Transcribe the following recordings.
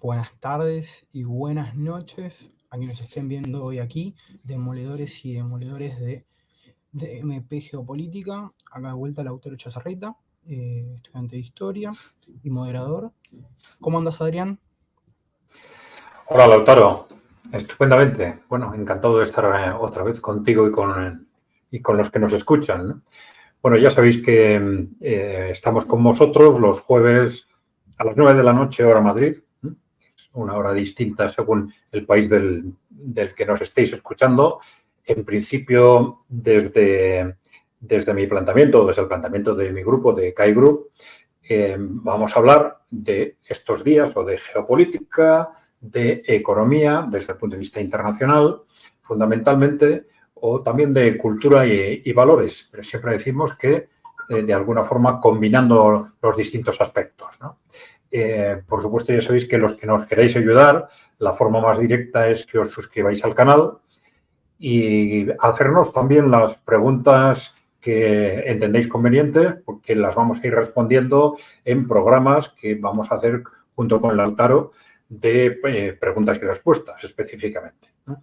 buenas tardes y buenas noches a quienes estén viendo hoy aquí, demoledores y demoledores de MP Geopolítica. Acá de vuelta Lautaro Chazarreta, estudiante de Historia y moderador. ¿Cómo andas, Adrián? Hola, Lautaro. Estupendamente. Bueno, encantado de estar otra vez contigo y con los que nos escuchan, ¿no? Bueno, ya sabéis que estamos con vosotros los jueves a las 9 de la noche, hora Madrid, ¿no? Una hora distinta según el país del que nos estéis escuchando. En principio, desde mi planteamiento, desde el planteamiento de mi grupo, de CAI Group, vamos a hablar de estos días o de geopolítica, de economía desde el punto de vista internacional, fundamentalmente, o también de cultura y valores, pero siempre decimos que de alguna forma combinando los distintos aspectos, ¿no? Por supuesto, ya sabéis que los que nos queréis ayudar, la forma más directa es que os suscribáis al canal y hacernos también las preguntas que entendéis convenientes, porque las vamos a ir respondiendo en programas que vamos a hacer junto con Lautaro de preguntas y respuestas específicamente, ¿no?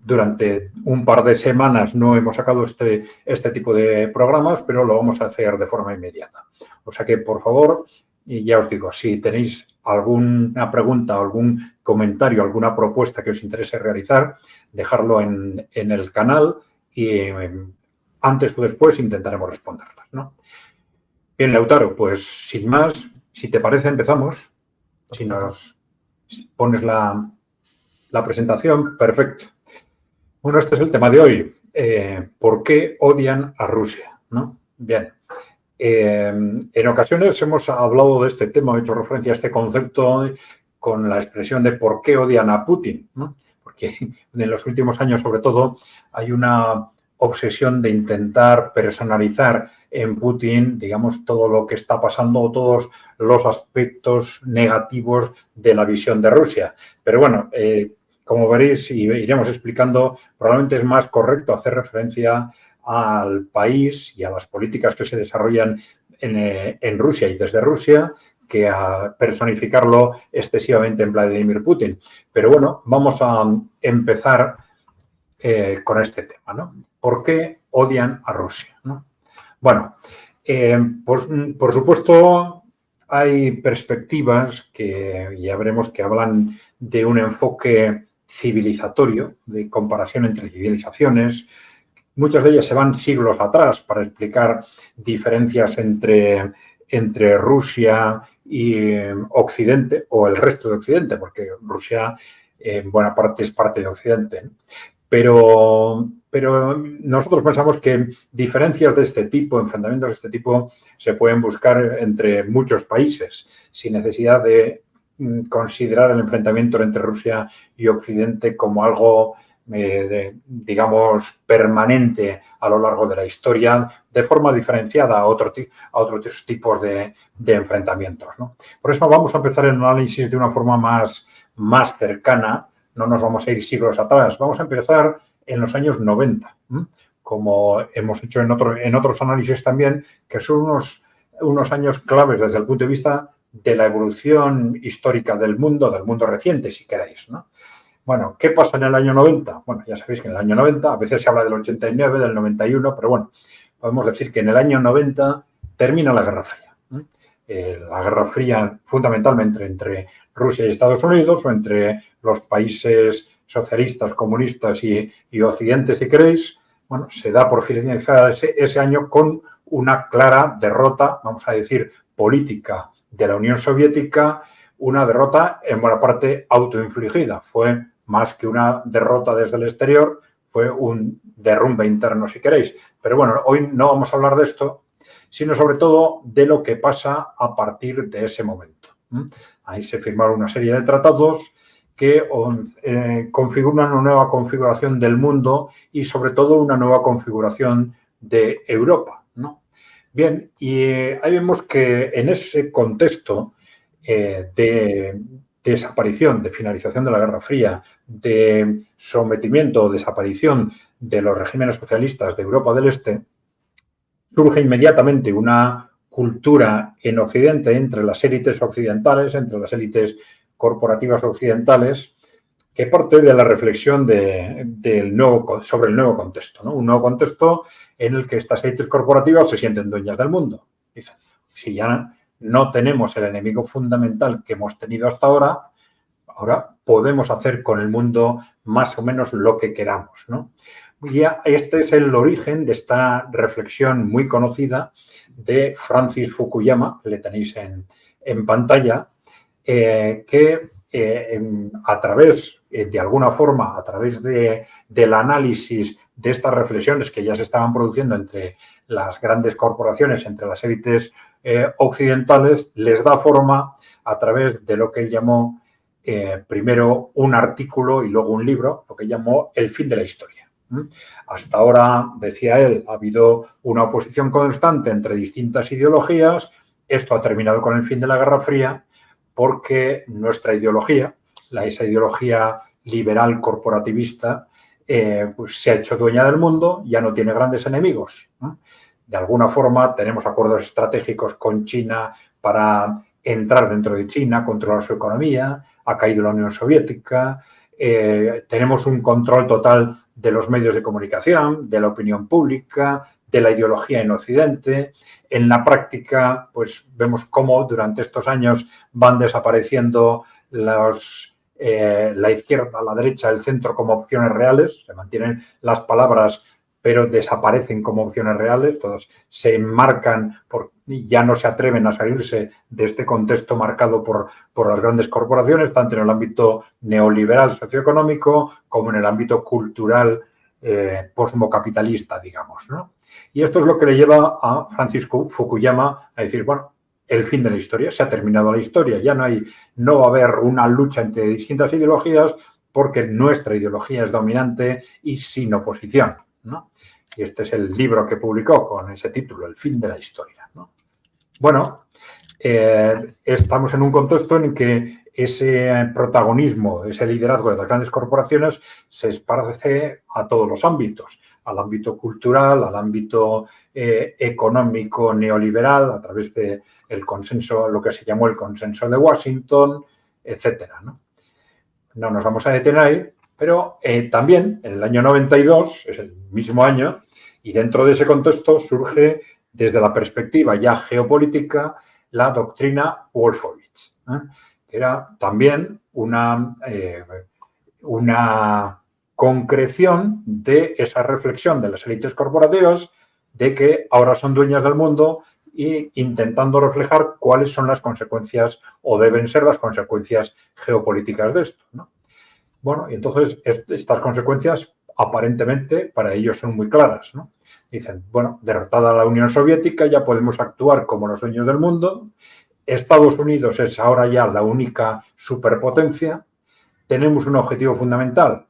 Durante un par de semanas no hemos sacado este tipo de programas, pero lo vamos a hacer de forma inmediata. O sea que, por favor, y ya os digo, si tenéis alguna pregunta, algún comentario, alguna propuesta que os interese realizar, dejarlo en el canal y antes o después intentaremos responderlas, ¿no? Bien, Lautaro, pues sin más, si te parece, empezamos. Si nos pones la presentación, perfecto. Bueno, este es el tema de hoy. ¿Por qué odian a Rusia? ¿No? Bien. En ocasiones hemos hablado de este tema, he hecho referencia a este concepto con la expresión de por qué odian a Putin, ¿no? Porque en los últimos años, sobre todo, hay una obsesión de intentar personalizar en Putin, digamos, todo lo que está pasando, todos los aspectos negativos de la visión de Rusia. Pero bueno, como veréis y iremos explicando, probablemente es más correcto hacer referencia al país y a las políticas que se desarrollan en Rusia y desde Rusia que a personificarlo excesivamente en Vladimir Putin. Pero bueno, vamos a empezar con este tema, ¿no? ¿Por qué odian a Rusia, ¿no? Bueno, por supuesto, hay perspectivas que ya veremos que hablan de un enfoque civilizatorio, de comparación entre civilizaciones. Muchas de ellas se van siglos atrás para explicar diferencias entre Rusia y Occidente o el resto de Occidente, porque Rusia en buena parte es parte de Occidente, ¿no? Pero nosotros pensamos que diferencias de este tipo, enfrentamientos de este tipo, se pueden buscar entre muchos países, sin necesidad de considerar el enfrentamiento entre Rusia y Occidente como algo, digamos, permanente a lo largo de la historia, de forma diferenciada a otros tipos de enfrentamientos, ¿no? Por eso vamos a empezar el análisis de una forma más cercana. No nos vamos a ir siglos atrás, vamos a empezar en los años 90, como hemos hecho en otros análisis también, que son unos años claves desde el punto de vista de la evolución histórica del mundo reciente, si queréis, ¿no? Bueno, ¿qué pasa en el año 90? Bueno, ya sabéis que en el año 90, a veces se habla del 89, del 91, pero bueno, podemos decir que en el año 90 termina la Guerra Fría. La Guerra Fría fundamentalmente entre Rusia y Estados Unidos o entre los países socialistas, comunistas y Occidente, si queréis, bueno, se da por finalizada ese año con una clara derrota, vamos a decir, política de la Unión Soviética, una derrota en buena parte autoinfligida. Fue más que una derrota desde el exterior, fue un derrumbe interno, si queréis. Pero bueno, hoy no vamos a hablar de esto, sino sobre todo de lo que pasa a partir de ese momento. Ahí se firmaron una serie de tratados que configuran una nueva configuración del mundo y sobre todo una nueva configuración de Europa, ¿no? Bien, y ahí vemos que en ese contexto de desaparición, de finalización de la Guerra Fría, de sometimiento o desaparición de los regímenes socialistas de Europa del Este, surge inmediatamente una cultura en Occidente, entre las élites occidentales, entre las élites corporativas occidentales, que parte de la reflexión sobre el nuevo contexto, ¿no? Un nuevo contexto en el que estas élites corporativas se sienten dueñas del mundo. Dicen, si ya no tenemos el enemigo fundamental que hemos tenido hasta ahora podemos hacer con el mundo más o menos lo que queramos, ¿no? Y este es el origen de esta reflexión muy conocida de Francis Fukuyama, le tenéis en pantalla, que a través, de alguna forma, a través del análisis de estas reflexiones que ya se estaban produciendo entre las grandes corporaciones, entre las élites occidentales, les da forma a través de lo que él llamó primero un artículo y luego un libro, lo que llamó El fin de la historia. Hasta ahora, decía él, ha habido una oposición constante entre distintas ideologías. Esto ha terminado con el fin de la Guerra Fría porque nuestra ideología, esa ideología liberal corporativista, pues se ha hecho dueña del mundo, ya no tiene grandes enemigos. De alguna forma tenemos acuerdos estratégicos con China para entrar dentro de China, controlar su economía, ha caído la Unión Soviética, tenemos un control total de los medios de comunicación, de la opinión pública, de la ideología en Occidente. En la práctica, pues vemos cómo durante estos años van desapareciendo la izquierda, la derecha, el centro como opciones reales, se mantienen las palabras pero desaparecen como opciones reales, todos se enmarcan, ya no se atreven a salirse de este contexto marcado por las grandes corporaciones, tanto en el ámbito neoliberal socioeconómico como en el ámbito cultural posmocapitalista, digamos, ¿no? Y esto es lo que le lleva a Francis Fukuyama a decir, bueno, el fin de la historia, se ha terminado la historia, ya no va a haber una lucha entre distintas ideologías porque nuestra ideología es dominante y sin oposición, ¿no? Y este es el libro que publicó con ese título, El fin de la historia, ¿no? Bueno, estamos en un contexto en que ese protagonismo, ese liderazgo de las grandes corporaciones se esparce a todos los ámbitos, al ámbito cultural, al ámbito económico neoliberal, a través del consenso, lo que se llamó el consenso de Washington, etcétera, ¿no? No nos vamos a detener ahí, pero también en el año 92, es el mismo año, y dentro de ese contexto surge desde la perspectiva ya geopolítica la doctrina Wolfowitz, que era también una concreción de esa reflexión de las élites corporativas de que ahora son dueñas del mundo e intentando reflejar cuáles son las consecuencias o deben ser las consecuencias geopolíticas de esto, ¿no? Bueno, y entonces estas consecuencias aparentemente para ellos son muy claras, ¿no? Dicen, bueno, derrotada la Unión Soviética ya podemos actuar como los dueños del mundo, Estados Unidos es ahora ya la única superpotencia, tenemos un objetivo fundamental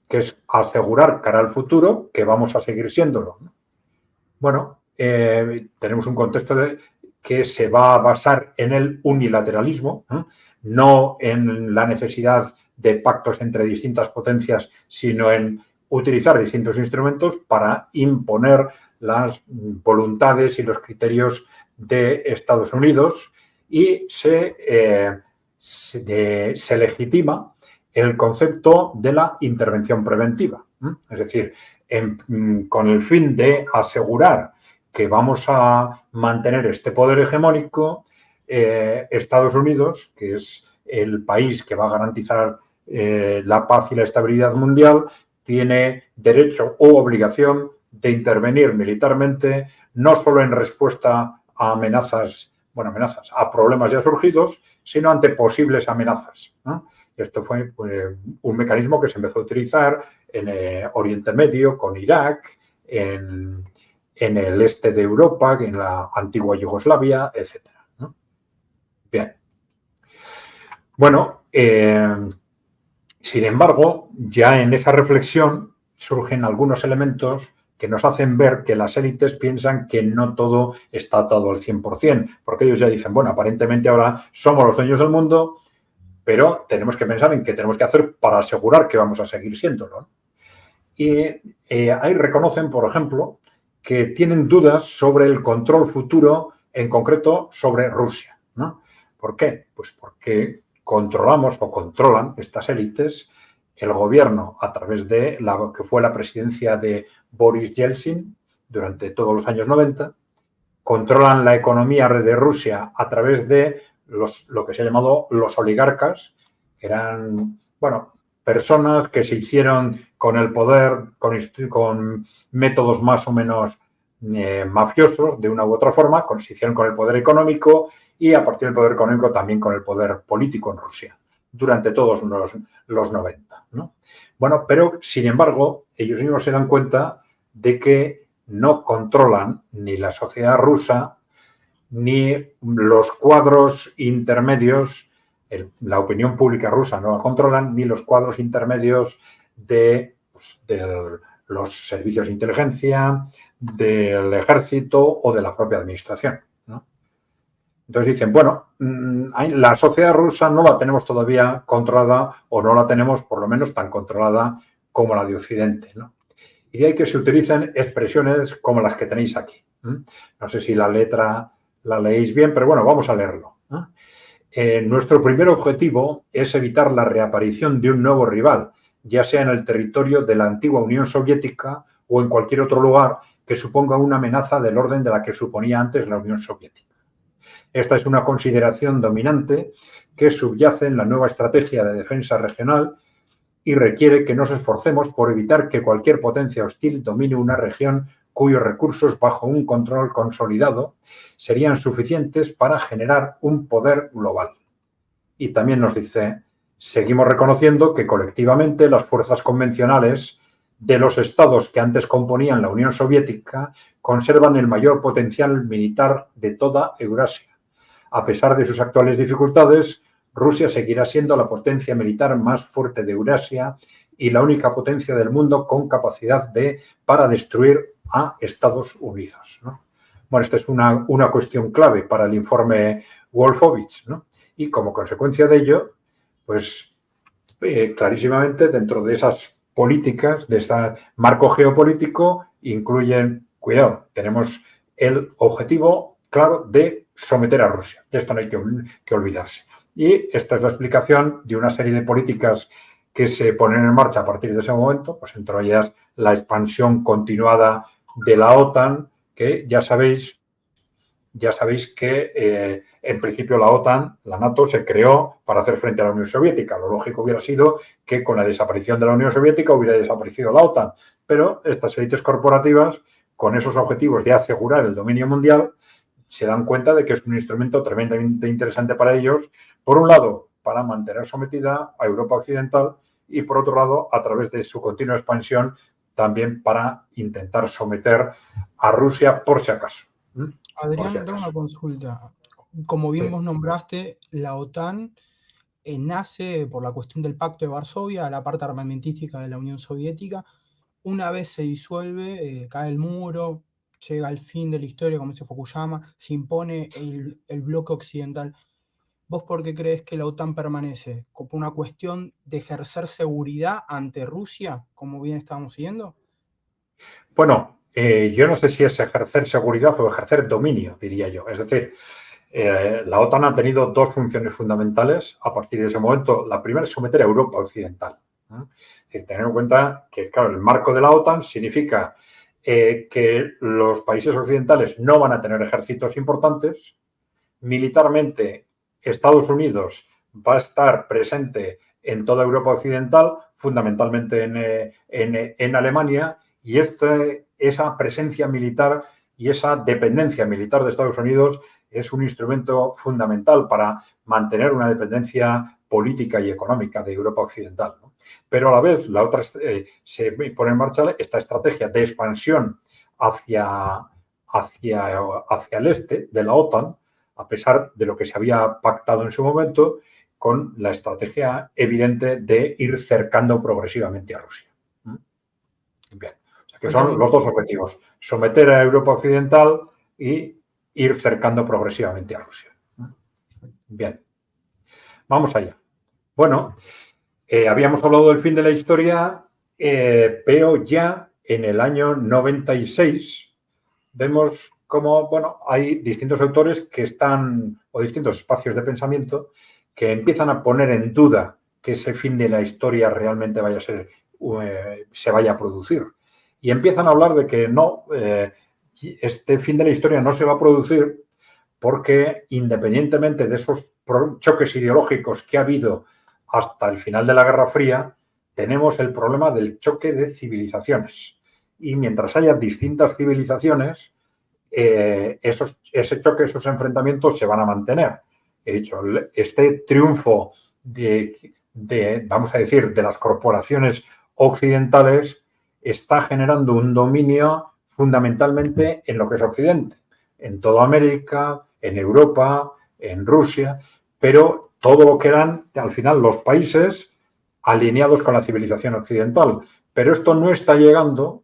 que es asegurar cara al futuro que vamos a seguir siéndolo, ¿no? Bueno, tenemos un contexto que se va a basar en el unilateralismo, no en la necesidad de pactos entre distintas potencias, sino en utilizar distintos instrumentos para imponer las voluntades y los criterios de Estados Unidos y se legitima el concepto de la intervención preventiva. Es decir, con el fin de asegurar que vamos a mantener este poder hegemónico, Estados Unidos, que es el país que va a garantizar la paz y la estabilidad mundial, tiene derecho u obligación de intervenir militarmente, no solo en respuesta a amenazas, a problemas ya surgidos, sino ante posibles amenazas, ¿no? Esto fue un mecanismo que se empezó a utilizar en Oriente Medio, con Irak, en el este de Europa, en la antigua Yugoslavia, etcétera, ¿no? Bien. Bueno, sin embargo, ya en esa reflexión surgen algunos elementos que nos hacen ver que las élites piensan que no todo está atado al 100%, porque ellos ya dicen, bueno, aparentemente ahora somos los dueños del mundo, pero tenemos que pensar en qué tenemos que hacer para asegurar que vamos a seguir siéndolo, ¿no? Y ahí reconocen, por ejemplo, que tienen dudas sobre el control futuro en concreto sobre Rusia, ¿no? ¿Por qué? Pues porque controlamos o controlan estas élites el gobierno a través de lo que fue la presidencia de Boris Yeltsin durante todos los años 90, controlan la economía de Rusia a través de lo que se ha llamado los oligarcas, que eran, bueno, personas que se hicieron con el poder, con métodos más o menos mafiosos, de una u otra forma, se hicieron con el poder económico y a partir del poder económico también con el poder político en Rusia, durante todos los 90, ¿no? Bueno, pero sin embargo, ellos mismos se dan cuenta de que no controlan ni la sociedad rusa ni los cuadros intermedios, la opinión pública rusa no la controlan, ni los cuadros intermedios de los servicios de inteligencia, del ejército o de la propia administración, ¿no? Entonces dicen, bueno, la sociedad rusa no la tenemos todavía controlada o no la tenemos por lo menos tan controlada como la de Occidente, ¿no? Y de ahí que se utilizan expresiones como las que tenéis aquí. No sé si la letra la leéis bien, pero bueno, vamos a leerlo. Nuestro primer objetivo es evitar la reaparición de un nuevo rival, ya sea en el territorio de la antigua Unión Soviética o en cualquier otro lugar que suponga una amenaza del orden de la que suponía antes la Unión Soviética. Esta es una consideración dominante que subyace en la nueva estrategia de defensa regional y requiere que nos esforcemos por evitar que cualquier potencia hostil domine una región cuyos recursos bajo un control consolidado serían suficientes para generar un poder global. Y también nos dice, seguimos reconociendo que colectivamente las fuerzas convencionales de los estados que antes componían la Unión Soviética conservan el mayor potencial militar de toda Eurasia. A pesar de sus actuales dificultades, Rusia seguirá siendo la potencia militar más fuerte de Eurasia y la única potencia del mundo con capacidad para destruir a Estados Unidos, ¿no? Bueno, esta es una cuestión clave para el informe Wolfowitz, ¿no? Y como consecuencia de ello, pues clarísimamente dentro de esas políticas, de ese marco geopolítico, incluyen, cuidado, tenemos el objetivo claro de someter a Rusia. De esto no hay que olvidarse. Y esta es la explicación de una serie de políticas que se ponen en marcha a partir de ese momento, pues entre ellas la expansión continuada de la OTAN, que ya sabéis que en principio la OTAN, la NATO, se creó para hacer frente a la Unión Soviética. Lo lógico hubiera sido que con la desaparición de la Unión Soviética hubiera desaparecido la OTAN, pero estas élites corporativas, con esos objetivos de asegurar el dominio mundial, se dan cuenta de que es un instrumento tremendamente interesante para ellos, por un lado, para mantener sometida a Europa Occidental y, por otro lado, a través de su continua expansión, también para intentar someter a Rusia por si acaso. Adrián, tengo una consulta. Como bien vos nombraste, la OTAN nace por la cuestión del Pacto de Varsovia, la parte armamentística de la Unión Soviética. Una vez se disuelve, cae el muro, llega al fin de la historia, como dice Fukuyama, se impone el bloque occidental. ¿Vos por qué crees que la OTAN permanece? ¿Como una cuestión de ejercer seguridad ante Rusia, como bien estábamos siguiendo? Bueno, yo no sé si es ejercer seguridad o ejercer dominio, diría yo. Es decir, la OTAN ha tenido dos funciones fundamentales a partir de ese momento. La primera es someter a Europa Occidental, ¿no? Es decir, tener en cuenta que, claro, el marco de la OTAN significa que los países occidentales no van a tener ejércitos importantes. Militarmente, Estados Unidos va a estar presente en toda Europa Occidental, fundamentalmente en Alemania, y esa presencia militar y esa dependencia militar de Estados Unidos es un instrumento fundamental para mantener una dependencia política y económica de Europa Occidental, ¿no? Pero a la vez la otra se pone en marcha esta estrategia de expansión hacia el este de la OTAN, a pesar de lo que se había pactado en su momento, con la estrategia evidente de ir cercando progresivamente a Rusia. Bien, o sea que son los dos objetivos: someter a Europa Occidental y ir cercando progresivamente a Rusia. Bien, vamos allá. Bueno, habíamos hablado del fin de la historia, pero ya en el año 96 vemos como, bueno, hay distintos autores que están, o distintos espacios de pensamiento, que empiezan a poner en duda que ese fin de la historia realmente vaya a ser, se vaya a producir. Y empiezan a hablar de que no, este fin de la historia no se va a producir porque, independientemente de esos choques ideológicos que ha habido hasta el final de la Guerra Fría, tenemos el problema del choque de civilizaciones. Y mientras haya distintas civilizaciones, ese choque, esos enfrentamientos se van a mantener. He dicho, este triunfo vamos a decir, de las corporaciones occidentales está generando un dominio fundamentalmente en lo que es Occidente, en toda América, en Europa, en Rusia, pero todo lo que eran, al final, los países alineados con la civilización occidental. Pero esto no está llegando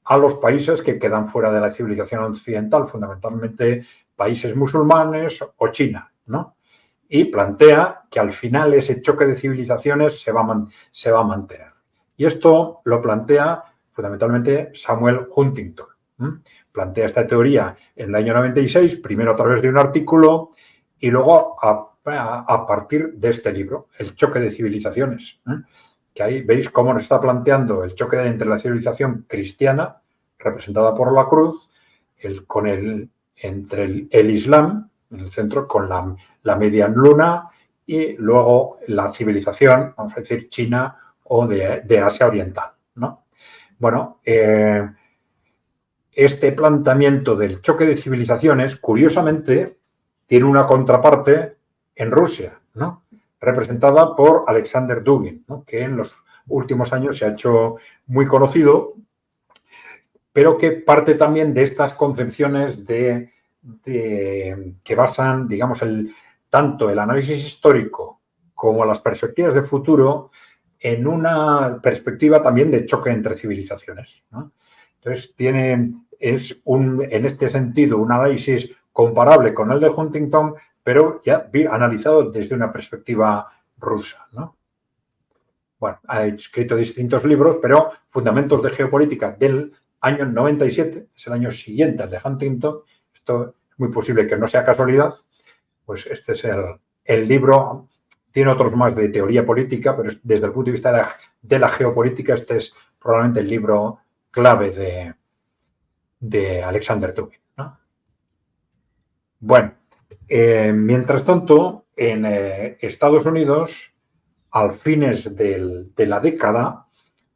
a los países que quedan fuera de la civilización occidental, fundamentalmente países musulmanes o China, ¿no? Y plantea que al final ese choque de civilizaciones se va a mantener. Y esto lo plantea fundamentalmente Samuel Huntington. Plantea esta teoría en el año 96, primero a través de un artículo y luego a partir de este libro, El choque de civilizaciones. Que ahí veis cómo nos está planteando el choque entre la civilización cristiana, representada por la cruz, entre el Islam, en el centro, con la media luna, y luego la civilización, vamos a decir, china o de Asia Oriental, ¿no? Bueno, este planteamiento del choque de civilizaciones, curiosamente, tiene una contraparte en Rusia, ¿no? Representada por Alexander Dugin, ¿no? Que en los últimos años se ha hecho muy conocido, pero que parte también de estas concepciones que basan, digamos, tanto el análisis histórico como las perspectivas de futuro en una perspectiva también de choque entre civilizaciones, ¿no? Entonces, es en este sentido un análisis comparable con el de Huntington, pero ya analizado desde una perspectiva rusa, ¿no? Bueno, ha escrito distintos libros, pero Fundamentos de Geopolítica del año 97, es el año siguiente al de Huntington, esto es muy posible que no sea casualidad, pues este es el libro, tiene otros más de teoría política, pero desde el punto de vista de la geopolítica, este es probablemente el libro clave de Alexander Dugin, ¿no? Bueno, mientras tanto, en Estados Unidos, al fines de la década,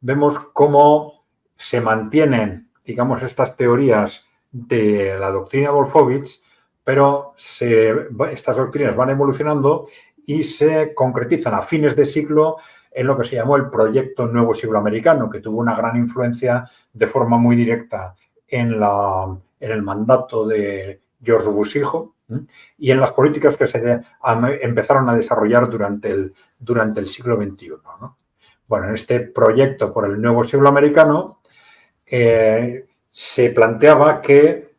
vemos cómo se mantienen, digamos, estas teorías de la doctrina Wolfowitz, pero estas doctrinas van evolucionando y se concretizan a fines de siglo en lo que se llamó el Proyecto Nuevo Siglo Americano, que tuvo una gran influencia de forma muy directa en el mandato de George Bush hijo y en las políticas que se empezaron a desarrollar durante el siglo XXI, ¿no? Bueno, en este proyecto por el Nuevo Siglo Americano se planteaba que,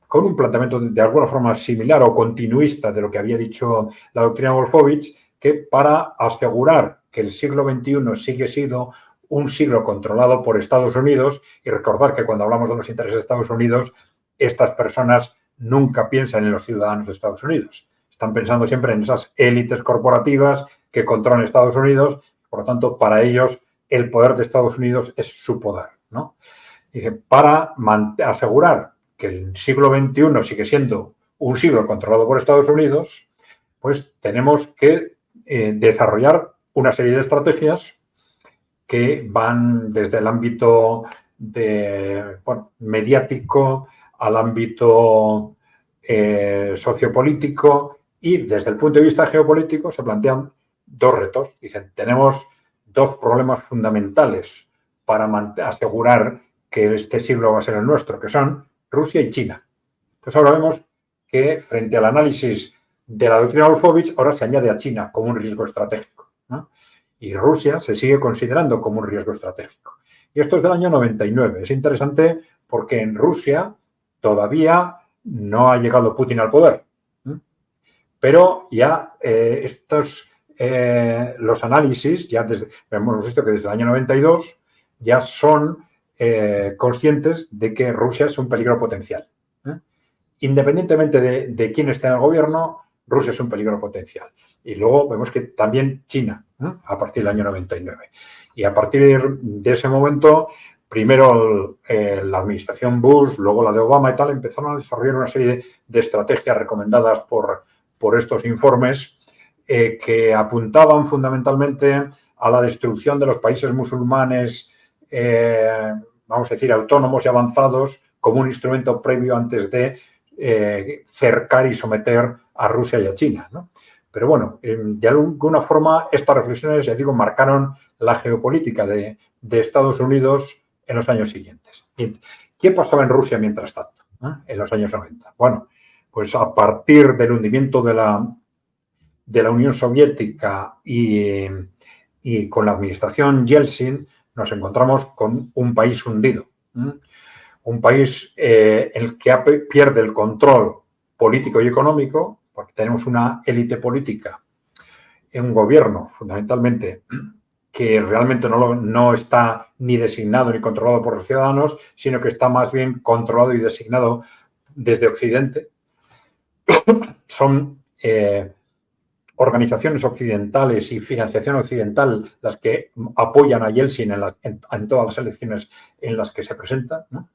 con un planteamiento de alguna forma similar o continuista de lo que había dicho la doctrina Wolfowitz, que para asegurar que el siglo XXI sigue siendo un siglo controlado por Estados Unidos, y recordar que cuando hablamos de los intereses de Estados Unidos, estas personas nunca piensan en los ciudadanos de Estados Unidos. Están pensando siempre en esas élites corporativas que controlan Estados Unidos. Por lo tanto, para ellos, el poder de Estados Unidos es su poder, ¿no? Dice, para asegurar que el siglo XXI sigue siendo un siglo controlado por Estados Unidos, pues tenemos que desarrollar una serie de estrategias que van desde el ámbito mediático al ámbito sociopolítico, y desde el punto de vista geopolítico se plantean dos retos. Dicen, tenemos dos problemas fundamentales para asegurar que este siglo va a ser el nuestro, que son Rusia y China. Entonces ahora vemos que frente al análisis de la doctrina Wolfowitz, ahora se añade a China como un riesgo estratégico, ¿no? Y Rusia se sigue considerando como un riesgo estratégico. Y esto es del año 99. Es interesante porque en Rusia todavía no ha llegado Putin al poder. Pero ya los análisis, ya hemos visto que desde el año 92 ya son conscientes de que Rusia es un peligro potencial. independientemente de quién esté en el gobierno, Rusia es un peligro potencial. Y luego vemos que también China, ¿no? A partir del año 99. Y a partir de ese momento, primero la administración Bush, luego la de Obama y tal, empezaron a desarrollar una serie de estrategias recomendadas por estos informes que apuntaban fundamentalmente a la destrucción de los países musulmanes, vamos a decir, autónomos y avanzados, como un instrumento previo antes de cercar y someter a Rusia y a China, ¿no? Pero bueno, de alguna forma estas reflexiones, ya digo, marcaron la geopolítica de Estados Unidos en los años siguientes. ¿Y qué pasaba en Rusia mientras tanto, en los años 90? Bueno, pues a partir del hundimiento de la Unión Soviética y con la administración Yeltsin nos encontramos con un país hundido. Un país en el que pierde el control político y económico, porque tenemos una élite política, un gobierno fundamentalmente que realmente no está ni designado ni controlado por los ciudadanos, sino que está más bien controlado y designado desde Occidente. Son organizaciones occidentales y financiación occidental las que apoyan a Yeltsin en todas las elecciones en las que se presenta, ¿no?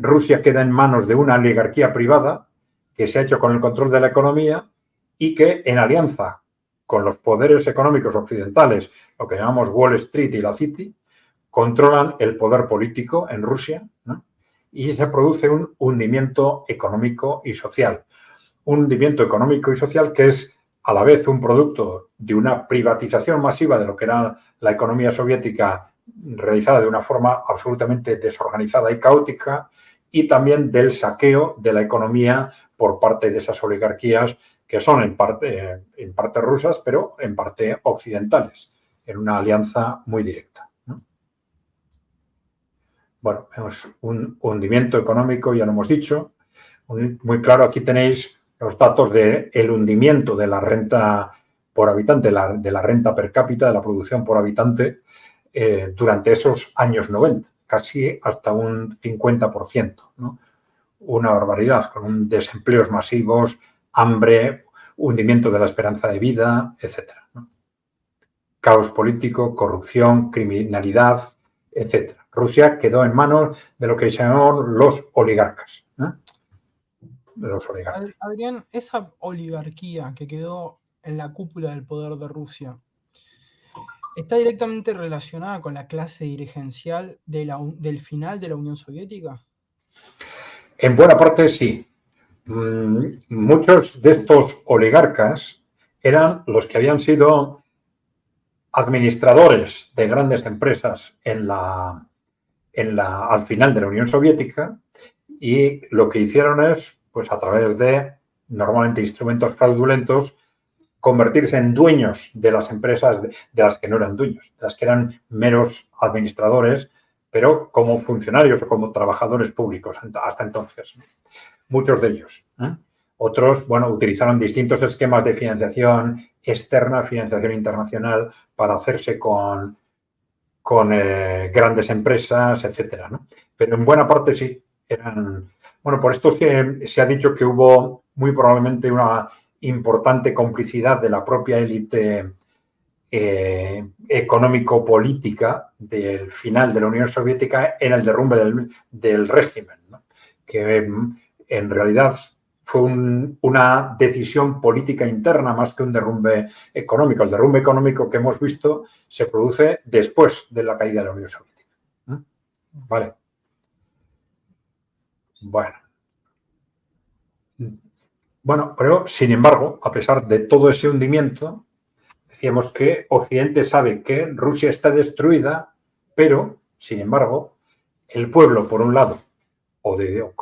Rusia queda en manos de una oligarquía privada que se ha hecho con el control de la economía y que, en alianza con los poderes económicos occidentales, lo que llamamos Wall Street y la City, controlan el poder político en Rusia, ¿no? Y se produce un hundimiento económico y social. Un hundimiento económico y social que es a la vez un producto de una privatización masiva de lo que era la economía soviética realizada de una forma absolutamente desorganizada y caótica, y también del saqueo de la economía por parte de esas oligarquías que son en parte rusas, pero en parte occidentales, en una alianza muy directa, ¿no? Bueno, vemos un hundimiento económico, ya lo hemos dicho. Muy claro, aquí tenéis los datos del hundimiento de la renta por habitante, de la renta per cápita, de la producción por habitante, durante esos años 90, casi hasta un 50%, ¿no? Una barbaridad, con desempleos masivos, hambre, hundimiento de la esperanza de vida, etcétera, ¿no? Caos político, corrupción, criminalidad, etcétera. Rusia quedó en manos de lo que se llamaban los oligarcas, ¿eh? De los oligarcas. Adrián, esa oligarquía que quedó en la cúpula del poder de Rusia, ¿está directamente relacionada con la clase dirigencial del final de la Unión Soviética? En buena parte sí. Muchos de estos oligarcas eran los que habían sido administradores de grandes empresas al final de la Unión Soviética, y lo que hicieron es, pues a través de normalmente instrumentos fraudulentos, convertirse en dueños de las empresas de las que no eran dueños, de las que eran meros administradores, pero como funcionarios o como trabajadores públicos hasta entonces, ¿no? Muchos de ellos, ¿eh? Otros, bueno, utilizaron distintos esquemas de financiación externa, financiación internacional, para hacerse con grandes empresas, etcétera, ¿no? Pero en buena parte sí eran. Bueno, por esto es que se ha dicho que hubo muy probablemente una importante complicidad de la propia élite económico-política del final de la Unión Soviética en el derrumbe del régimen, ¿no? Que en realidad fue una decisión política interna más que un derrumbe económico. El derrumbe económico que hemos visto se produce después de la caída de la Unión Soviética, ¿no? Vale. Bueno, pero sin embargo, a pesar de todo ese hundimiento, decíamos que Occidente sabe que Rusia está destruida, pero, sin embargo, el pueblo, por un lado, o de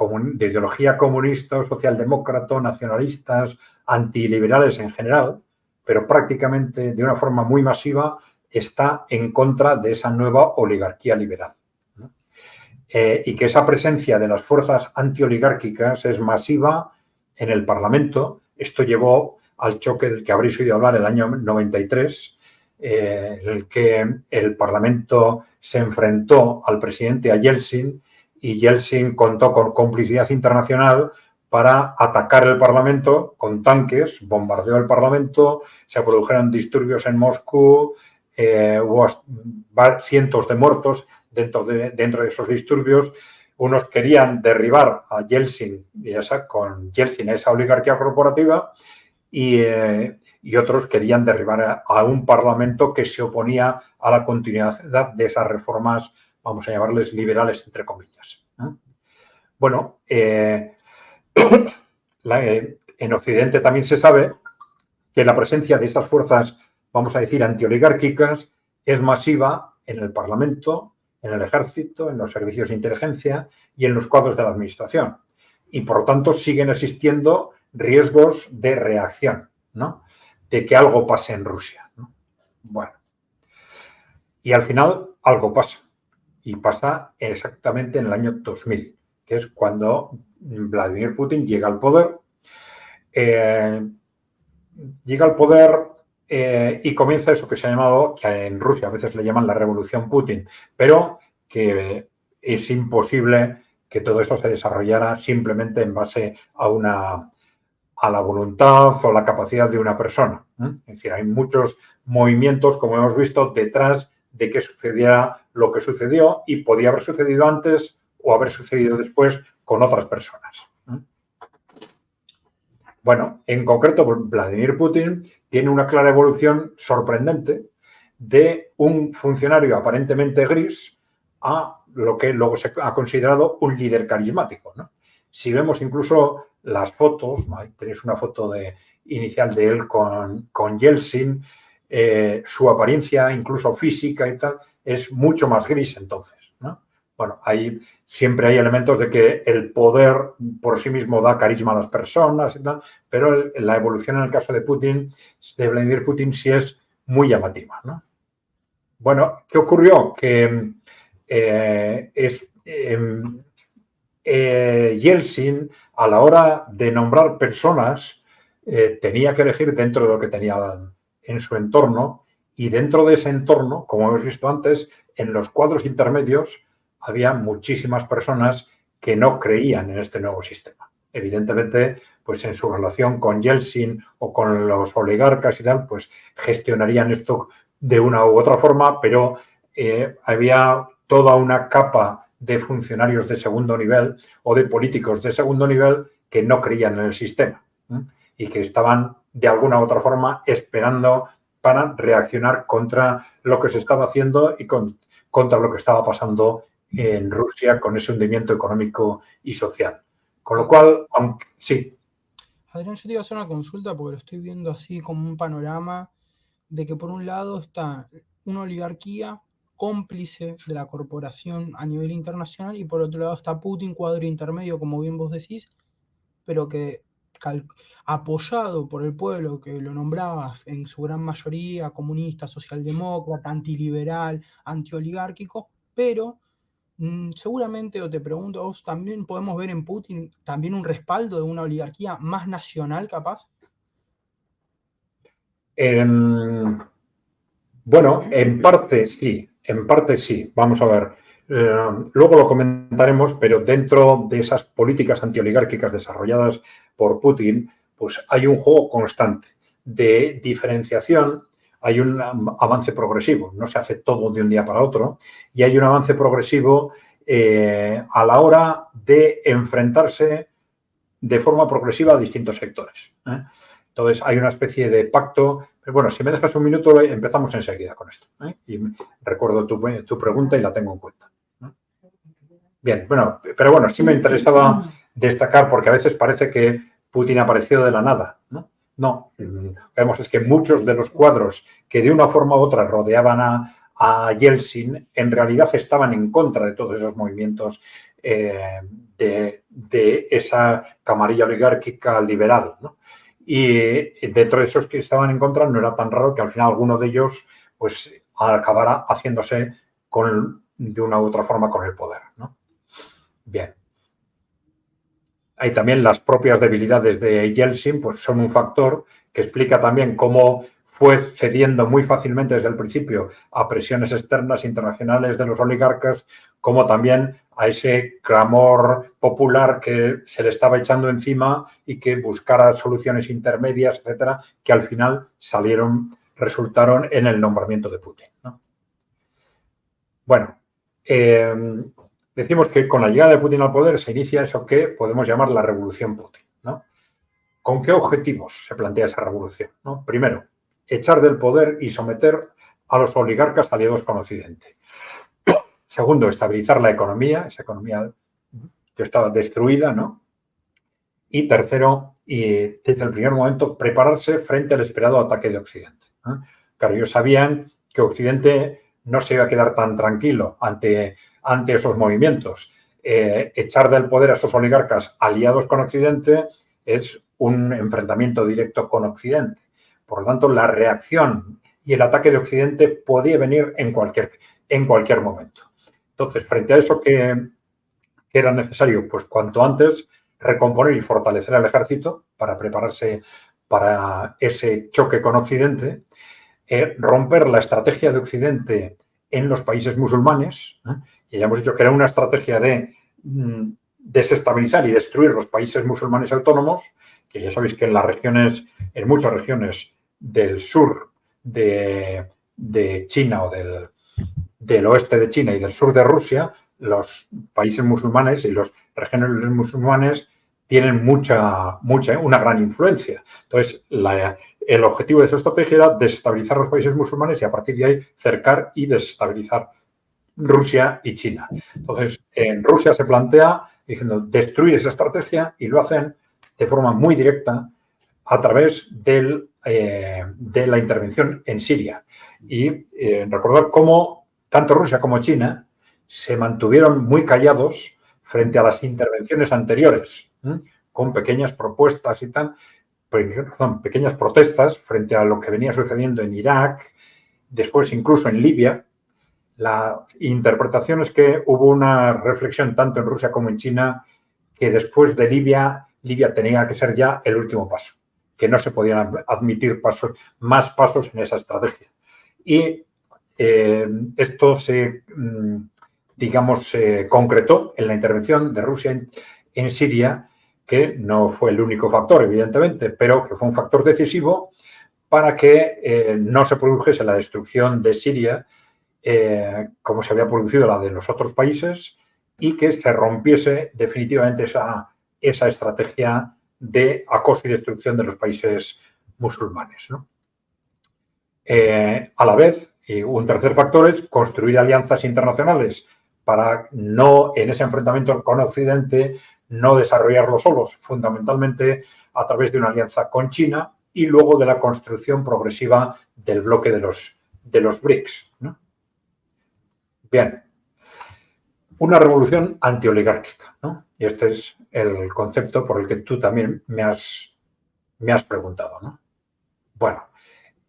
ideología comunista o socialdemócrata, nacionalistas, antiliberales en general, pero prácticamente de una forma muy masiva, está en contra de esa nueva oligarquía liberal, ¿no? Y que esa presencia de las fuerzas antioligárquicas es masiva en el Parlamento. Esto llevó al choque del que habréis oído hablar el año 93, en el que el Parlamento se enfrentó al presidente, a Yeltsin, y Yeltsin contó con complicidad internacional para atacar el Parlamento con tanques, bombardeó el Parlamento, se produjeron disturbios en Moscú, hubo cientos de muertos dentro de esos disturbios. Unos querían derribar a Yeltsin con Yeltsin esa oligarquía corporativa y otros querían derribar a un Parlamento que se oponía a la continuidad de esas reformas, vamos a llamarles liberales, entre comillas. Bueno, en Occidente también se sabe que la presencia de estas fuerzas, vamos a decir, antioligárquicas, es masiva en el Parlamento, en el Ejército, en los servicios de inteligencia y en los cuadros de la Administración. Y, por lo tanto, siguen existiendo riesgos de reacción, ¿no? De que algo pase en Rusia, ¿no? Bueno. Y al final algo pasa. Y pasa exactamente en el año 2000, que es cuando Vladimir Putin llega al poder. Y comienza eso que se ha llamado, que en Rusia a veces le llaman la revolución Putin, pero que es imposible que todo eso se desarrollara simplemente en base a la voluntad o la capacidad de una persona. Es decir, hay muchos movimientos, como hemos visto, detrás de que sucediera lo que sucedió y podía haber sucedido antes o haber sucedido después con otras personas. Bueno, en concreto, Vladimir Putin tiene una clara evolución sorprendente de un funcionario aparentemente gris a lo que luego se ha considerado un líder carismático, ¿no? Si vemos incluso las fotos, tenéis una foto inicial de él con Yeltsin, su apariencia, incluso física y tal, es mucho más gris entonces, ¿no? Bueno, siempre hay elementos de que el poder por sí mismo da carisma a las personas y tal, pero la evolución en el caso de Vladimir Putin, sí es muy llamativa, ¿no? Bueno, ¿qué ocurrió? Que Yeltsin, a la hora de nombrar personas, tenía que elegir dentro de lo que tenía en su entorno, y dentro de ese entorno, como hemos visto antes, en los cuadros intermedios había muchísimas personas que no creían en este nuevo sistema. Evidentemente, pues en su relación con Yeltsin o con los oligarcas y tal, pues gestionarían esto de una u otra forma, pero había toda una capa de funcionarios de segundo nivel o de políticos de segundo nivel que no creían en el sistema, y que estaban de alguna u otra forma esperando para reaccionar contra lo que se estaba haciendo y contra lo que estaba pasando en Rusia con ese hundimiento económico y social. Con lo cual, aunque sí. Adrián, yo te iba a hacer una consulta porque lo estoy viendo así como un panorama de que por un lado está una oligarquía cómplice de la corporación a nivel internacional y por otro lado está Putin, cuadro intermedio, como bien vos decís, pero que apoyado por el pueblo que lo nombrabas en su gran mayoría, comunista, socialdemócrata, antiliberal, antioligárquico, pero seguramente, o te pregunto a vos, también podemos ver en Putin también un respaldo de una oligarquía más nacional, capaz. Bueno, en parte sí. Vamos a ver. Luego lo comentaremos, pero dentro de esas políticas antioligárquicas desarrolladas por Putin, pues hay un juego constante de diferenciación, hay un avance progresivo, no se hace todo de un día para otro, y hay un avance progresivo a la hora de enfrentarse de forma progresiva a distintos sectores. Entonces, hay una especie de pacto. Pero bueno, si me dejas un minuto, empezamos enseguida con esto. Y recuerdo tu pregunta y la tengo en cuenta. Bien, bueno, pero bueno, sí me interesaba destacar, porque a veces parece que Putin ha aparecido de la nada, ¿no? No, vemos es que muchos de los cuadros que de una forma u otra rodeaban a Yeltsin, en realidad estaban en contra de todos esos movimientos de esa camarilla oligárquica liberal, ¿no? Y dentro de esos que estaban en contra no era tan raro que al final alguno de ellos pues acabara haciéndose de una u otra forma con el poder, ¿no? Bien. Hay también las propias debilidades de Yeltsin, pues son un factor que explica también cómo fue cediendo muy fácilmente desde el principio a presiones externas internacionales de los oligarcas, como también a ese clamor popular que se le estaba echando encima y que buscara soluciones intermedias, etcétera, que al final resultaron en el nombramiento de Putin, ¿no? Bueno, decimos que con la llegada de Putin al poder se inicia eso que podemos llamar la revolución Putin, ¿no? ¿Con qué objetivos se plantea esa revolución, ¿no? Primero, echar del poder y someter a los oligarcas aliados con Occidente. Segundo, estabilizar la economía, esa economía que estaba destruida, ¿no? Y tercero, y desde el primer momento, prepararse frente al esperado ataque de Occidente, ¿no? Claro, ellos sabían que Occidente no se iba a quedar tan tranquilo ante esos movimientos. Echar del poder a esos oligarcas aliados con Occidente es un enfrentamiento directo con Occidente. Por lo tanto, la reacción y el ataque de Occidente podía venir en cualquier momento. Entonces, frente a eso, ¿qué era necesario? Pues cuanto antes recomponer y fortalecer al ejército para prepararse para ese choque con Occidente, romper la estrategia de Occidente en los países musulmanes, y ya hemos dicho que era una estrategia de desestabilizar y destruir los países musulmanes autónomos, que ya sabéis que en muchas regiones del sur de China o del oeste de China y del sur de Rusia, los países musulmanes y las regiones musulmanes tienen una gran influencia. Entonces, el objetivo de esa estrategia era desestabilizar los países musulmanes y a partir de ahí cercar y desestabilizar Rusia y China. Entonces, en Rusia se plantea diciendo destruir esa estrategia y lo hacen de forma muy directa a través de la intervención en Siria. Y recordar cómo tanto Rusia como China se mantuvieron muy callados frente a las intervenciones anteriores, con pequeñas propuestas y tal, pequeñas protestas frente a lo que venía sucediendo en Irak, después incluso en Libia. La interpretación es que hubo una reflexión tanto en Rusia como en China que después de Libia tenía que ser ya el último paso, que no se podían admitir más pasos en esa estrategia. Y esto se concretó en la intervención de Rusia en Siria, que no fue el único factor, evidentemente, pero que fue un factor decisivo para que no se produjese la destrucción de Siria como se había producido la de los otros países y que se rompiese definitivamente esa estrategia de acoso y destrucción de los países musulmanes, ¿no? A la vez, un tercer factor es construir alianzas internacionales para en ese enfrentamiento con Occidente, no desarrollarlo solos, fundamentalmente a través de una alianza con China y luego de la construcción progresiva del bloque de los BRICS, ¿no? Bien, una revolución antioligárquica, ¿no? Y este es el concepto por el que tú también me has preguntado, ¿no? Bueno,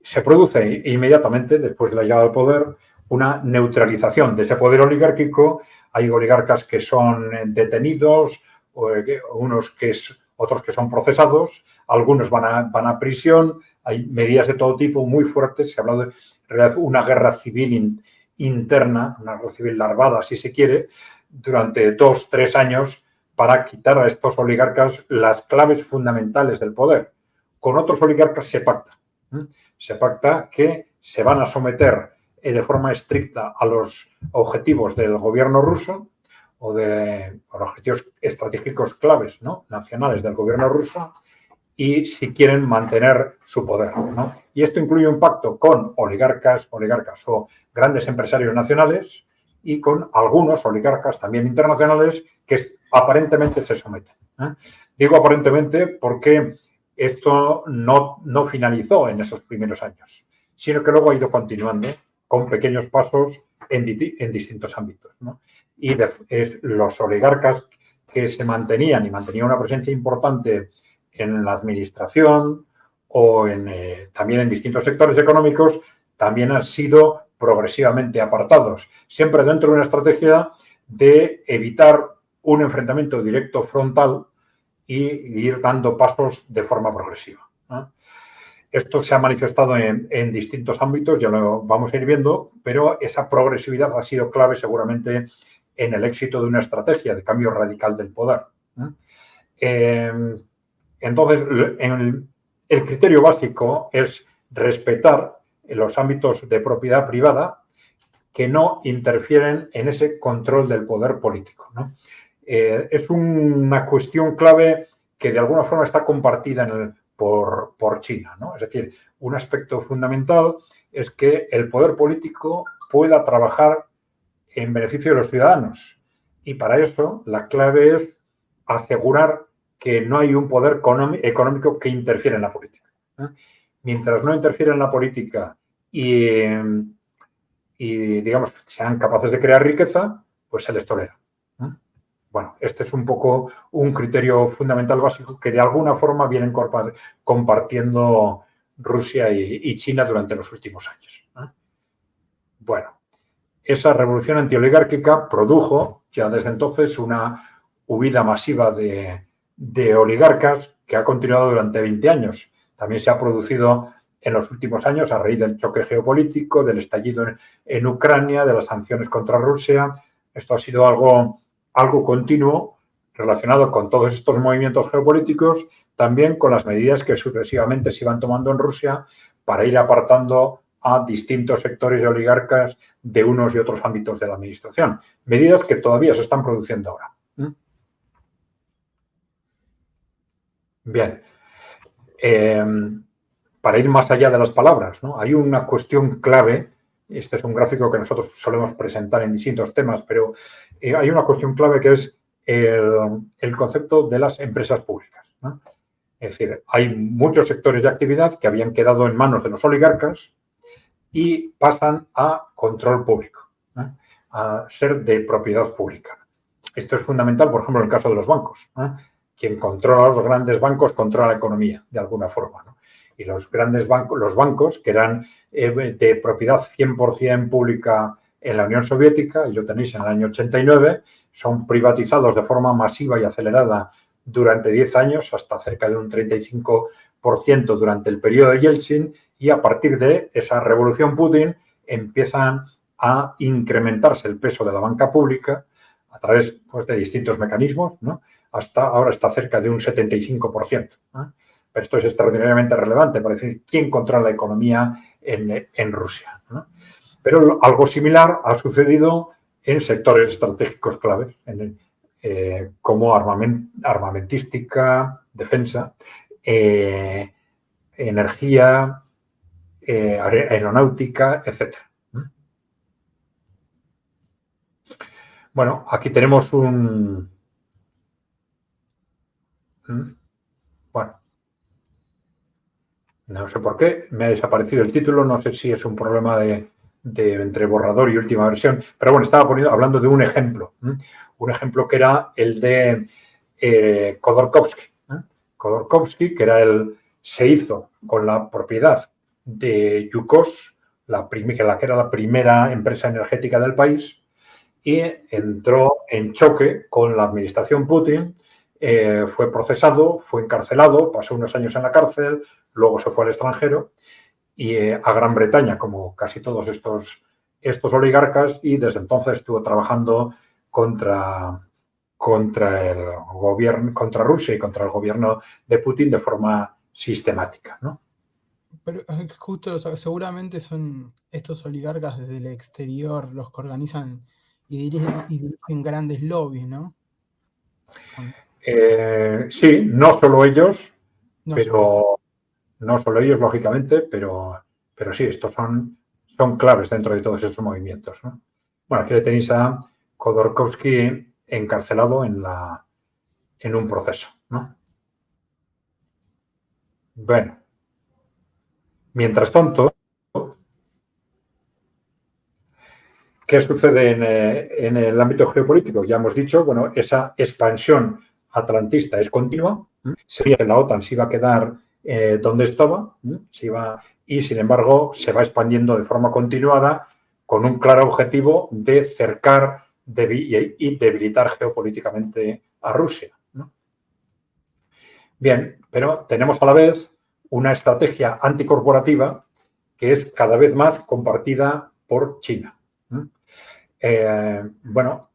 se produce inmediatamente, después de la llegada al poder, una neutralización de ese poder oligárquico. Hay oligarcas que son detenidos, otros que son procesados, algunos van a prisión, hay medidas de todo tipo muy fuertes. Se ha hablado de una guerra civil interna, una guerra civil larvada, si se quiere, durante 2-3 años para quitar a estos oligarcas las claves fundamentales del poder. Con otros oligarcas se pacta. Se pacta que se van a someter de forma estricta a los objetivos del gobierno ruso o de los objetivos estratégicos claves, ¿no?, nacionales del gobierno ruso, y si quieren mantener su poder, ¿no? Y esto incluye un pacto con oligarcas o grandes empresarios nacionales y con algunos oligarcas también internacionales que aparentemente se someten, ¿eh? Digo aparentemente porque esto no finalizó en esos primeros años, sino que luego ha ido continuando con pequeños pasos en distintos ámbitos, ¿no? Y los oligarcas que se mantenían una presencia importante en la administración o también en distintos sectores económicos, también han sido progresivamente apartados, siempre dentro de una estrategia de evitar un enfrentamiento directo frontal y ir dando pasos de forma progresiva, ¿no? Esto se ha manifestado en distintos ámbitos, ya lo vamos a ir viendo, pero esa progresividad ha sido clave seguramente en el éxito de una estrategia de cambio radical del poder. Entonces, el criterio básico es respetar los ámbitos de propiedad privada que no interfieren en ese control del poder político, ¿no? Es una cuestión clave que de alguna forma está compartida por China, ¿no? Es decir, un aspecto fundamental es que el poder político pueda trabajar en beneficio de los ciudadanos, y para eso la clave es asegurar que no hay un poder económico que interfiera en la política. Mientras no interfiera en la política y digamos, sean capaces de crear riqueza, pues se les tolera. Bueno, este es un poco un criterio fundamental básico que de alguna forma vienen compartiendo Rusia y China durante los últimos años. Bueno, esa revolución antioligárquica produjo ya desde entonces una huida masiva de oligarcas que ha continuado durante 20 años. También se ha producido en los últimos años a raíz del choque geopolítico, del estallido en Ucrania, de las sanciones contra Rusia. Esto ha sido algo continuo relacionado con todos estos movimientos geopolíticos, también con las medidas que sucesivamente se iban tomando en Rusia para ir apartando a distintos sectores de oligarcas de unos y otros ámbitos de la administración. Medidas que todavía se están produciendo ahora. Bien. Para ir más allá de las palabras, ¿no? Hay una cuestión clave. Este es un gráfico que nosotros solemos presentar en distintos temas, pero hay una cuestión clave que es el concepto de las empresas públicas, ¿no? Es decir, hay muchos sectores de actividad que habían quedado en manos de los oligarcas y pasan a control público, ¿no? A ser de propiedad pública. Esto es fundamental, por ejemplo, en el caso de los bancos, ¿no? Quien controla los grandes bancos controla la economía, de alguna forma, ¿no? Y los grandes bancos, los bancos que eran de propiedad 100% pública en la Unión Soviética, y lo tenéis en el año 89, son privatizados de forma masiva y acelerada durante 10 años, hasta cerca de un 35% durante el periodo de Yeltsin, y a partir de esa revolución Putin empiezan a incrementarse el peso de la banca pública a través, pues, de distintos mecanismos, ¿no? Ahora está cerca de un 75%, ¿no? Pero esto es extraordinariamente relevante para decir quién controla la economía en Rusia, ¿no? Pero algo similar ha sucedido en sectores estratégicos claves, como armamentística, defensa, energía, aeronáutica, etc. Bueno, aquí tenemos bueno, no sé por qué, me ha desaparecido el título, no sé si es un problema de entre borrador y última versión, pero bueno, estaba hablando de un ejemplo que era el de Khodorkovsky. Khodorkovsky, que se hizo con la propiedad de Yukos, que era la primera empresa energética del país, y entró en choque con la administración Putin, fue procesado, fue encarcelado, pasó unos años en la cárcel, luego se fue al extranjero y a Gran Bretaña, como casi todos estos oligarcas, y desde entonces estuvo trabajando contra el gobierno, contra Rusia y contra el gobierno de Putin de forma sistemática, ¿no? Pero justo, seguramente son estos oligarcas desde el exterior los que organizan y dirigen grandes lobbies, ¿no? Sí, no solo ellos, No pero no solo ellos, lógicamente, pero sí, estos son claves dentro de todos esos movimientos, ¿no? Bueno, aquí le tenéis a Khodorkovsky encarcelado en un proceso, ¿no? Bueno, mientras tanto, ¿qué sucede en el ámbito geopolítico? Ya hemos dicho, bueno, esa expansión atlantista es continua. Sería que la OTAN se iba a quedar donde estaba, y sin embargo se va expandiendo de forma continuada con un claro objetivo de cercar y debilitar geopolíticamente a Rusia, ¿no? Bien, pero tenemos a la vez una estrategia anticorporativa que es cada vez más compartida por China. Bueno,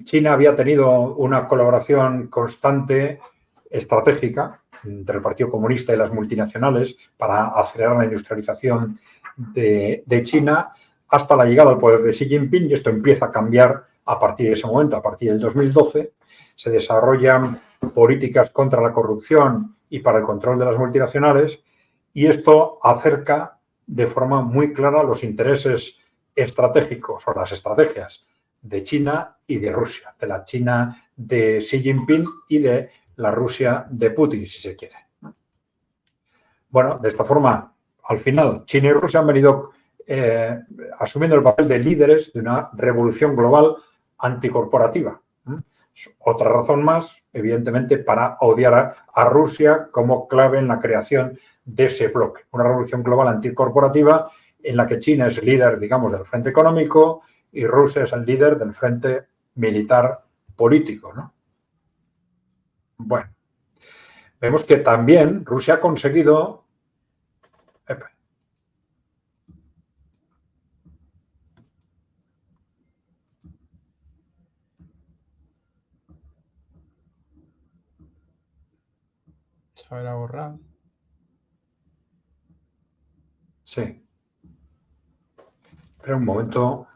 China había tenido una colaboración constante estratégica entre el Partido Comunista y las multinacionales para acelerar la industrialización de China hasta la llegada al poder de Xi Jinping, y esto empieza a cambiar a partir de ese momento, a partir del 2012. Se desarrollan políticas contra la corrupción y para el control de las multinacionales, y esto acerca de forma muy clara los intereses estratégicos o las estrategias de China y de Rusia, de la China de Xi Jinping y de la Rusia de Putin, si se quiere. Bueno, de esta forma, al final, China y Rusia han venido asumiendo el papel de líderes de una revolución global anticorporativa. Otra razón más, evidentemente, para odiar a Rusia como clave en la creación de ese bloque. Una revolución global anticorporativa en la que China es líder, digamos, del frente económico y Rusia es el líder del frente militar político, ¿no? Bueno, vemos que también Rusia ha conseguido... Se habrá borrado. Sí. Espera un momento.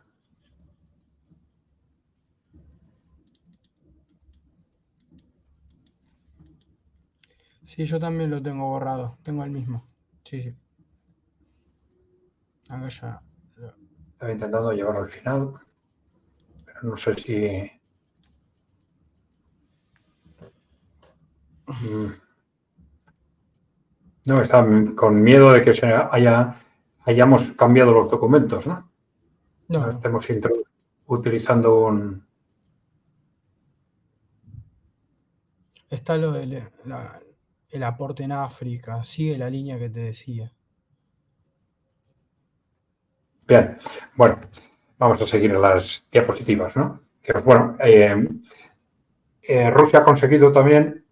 Sí, yo también lo tengo borrado. Tengo el mismo. Sí, sí. Acá ya. Estaba intentando llevarlo al final, pero no sé si... No, está con miedo de que hayamos cambiado los documentos, ¿no? No. Estemos utilizando un... Está lo del el aporte en África. Sigue la línea que te decía. Bien, bueno, vamos a seguir las diapositivas, ¿no? Bueno, Rusia ha conseguido también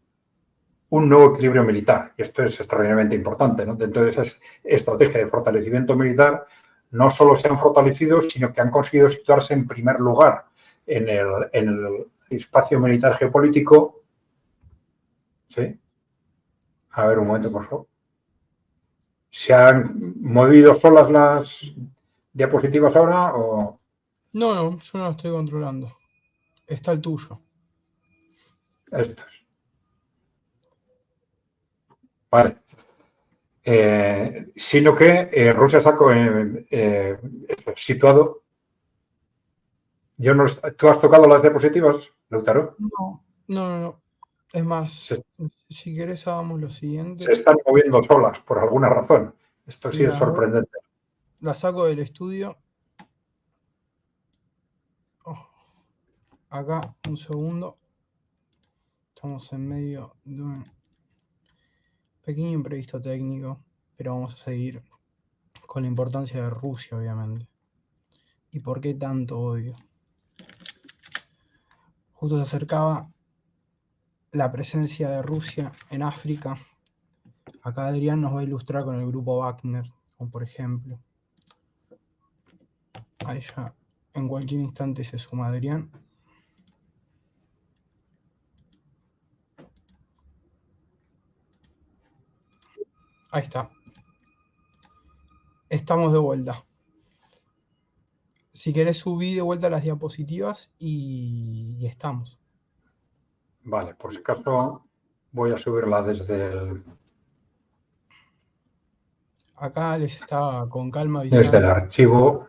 un nuevo equilibrio militar, y esto es extraordinariamente importante, ¿no? Dentro de esa estrategia de fortalecimiento militar, no solo se han fortalecido, sino que han conseguido situarse en primer lugar en el espacio militar geopolítico. ¿Sí? A ver, un momento, por favor. ¿Se han movido solas las diapositivas ahora o...? No, yo no lo estoy controlando. Está el tuyo. Estos. Vale. Sino que Rusia sacó situado. ¿Tú has tocado las diapositivas, Lautaro? No. Es más, si querés hagamos lo siguiente. Se están moviendo solas por alguna razón. Esto sí es sorprendente. La saco del estudio. Acá, un segundo. Estamos en medio de un pequeño imprevisto técnico, pero vamos a seguir con la importancia de Rusia, obviamente. ¿Y por qué tanto odio? Justo se acercaba la presencia de Rusia en África. Acá Adrián nos va a ilustrar con el grupo Wagner, como por ejemplo. Ahí ya, en cualquier instante se suma Adrián. Ahí está. Estamos de vuelta. Si querés subir de vuelta las diapositivas y estamos. Vale, por si acaso voy a subirla desde el... Acá les estaba con calma avisando. Desde el archivo.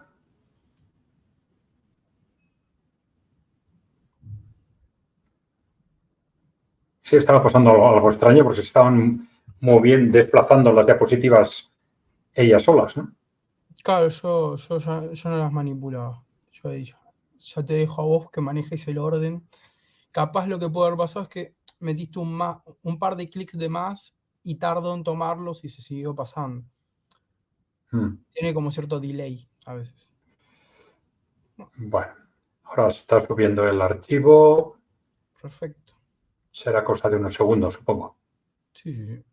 Sí, estaba pasando algo extraño porque se estaban moviendo, desplazando las diapositivas ellas solas, ¿no? Claro, yo no las manipulaba. Yo ya te dejo a vos que manejes el orden. Capaz lo que puede haber pasado es que metiste un par de clics de más y tardó en tomarlos y se siguió pasando. Tiene como cierto delay a veces. Bueno, ahora está subiendo el archivo. Perfecto. Será cosa de unos segundos, supongo. Sí.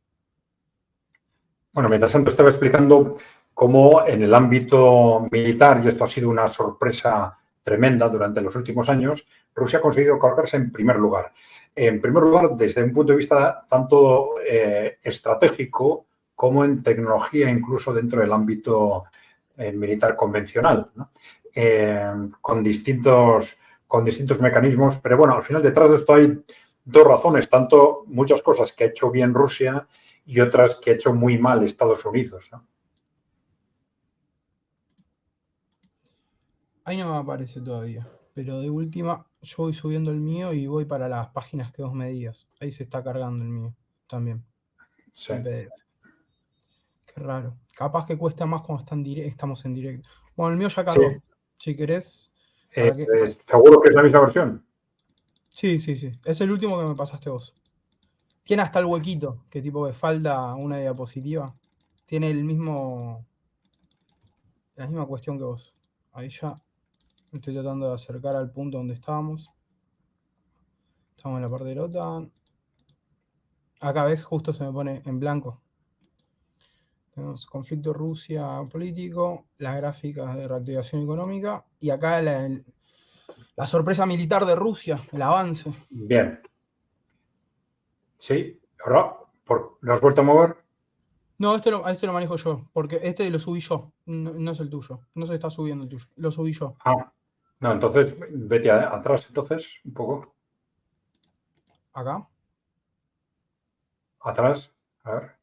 Bueno, mientras tanto estaba explicando cómo en el ámbito militar, y esto ha sido una sorpresa tremenda durante los últimos años, Rusia ha conseguido colocarse en primer lugar. En primer lugar, desde un punto de vista tanto estratégico como en tecnología, incluso dentro del ámbito militar convencional, ¿no? Con distintos mecanismos. Pero bueno, al final detrás de esto hay dos razones, tanto muchas cosas que ha hecho bien Rusia y otras que ha hecho muy mal Estados Unidos, ¿no? Ahí no me aparece todavía, pero de última yo voy subiendo el mío y voy para las páginas que vos me digas. Ahí se está cargando el mío también, Sí. el PDF. Qué raro. Capaz que cuesta más cuando estamos en directo. Bueno, el mío ya cargó. Sí. Si querés. ¿Para qué? ¿Seguro que es la misma versión? Sí. Es el último que me pasaste vos. Tiene hasta el huequito, que tipo que falta una diapositiva. Tiene la misma cuestión que vos. Ahí ya me estoy tratando de acercar al punto donde estábamos. Estamos en la parte de la OTAN. Acá ves, justo se me pone en blanco. Tenemos conflicto Rusia político, las gráficas de reactivación económica y acá la sorpresa militar de Rusia, el avance. Bien. Sí. ¿Ahora lo has vuelto a mover? No, este lo manejo yo, porque este lo subí yo, no es el tuyo. No se está subiendo el tuyo, lo subí yo. Ah, no, entonces vete atrás, entonces, un poco. ¿Acá? Atrás, a ver.